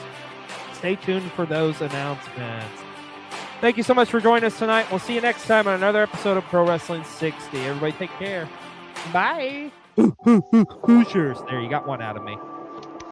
Stay tuned for those announcements. Thank you so much for joining us tonight. We'll see you next time on another episode of Pro Wrestling 60. Everybody take care. Bye. Hoosiers. There, you got one out of me.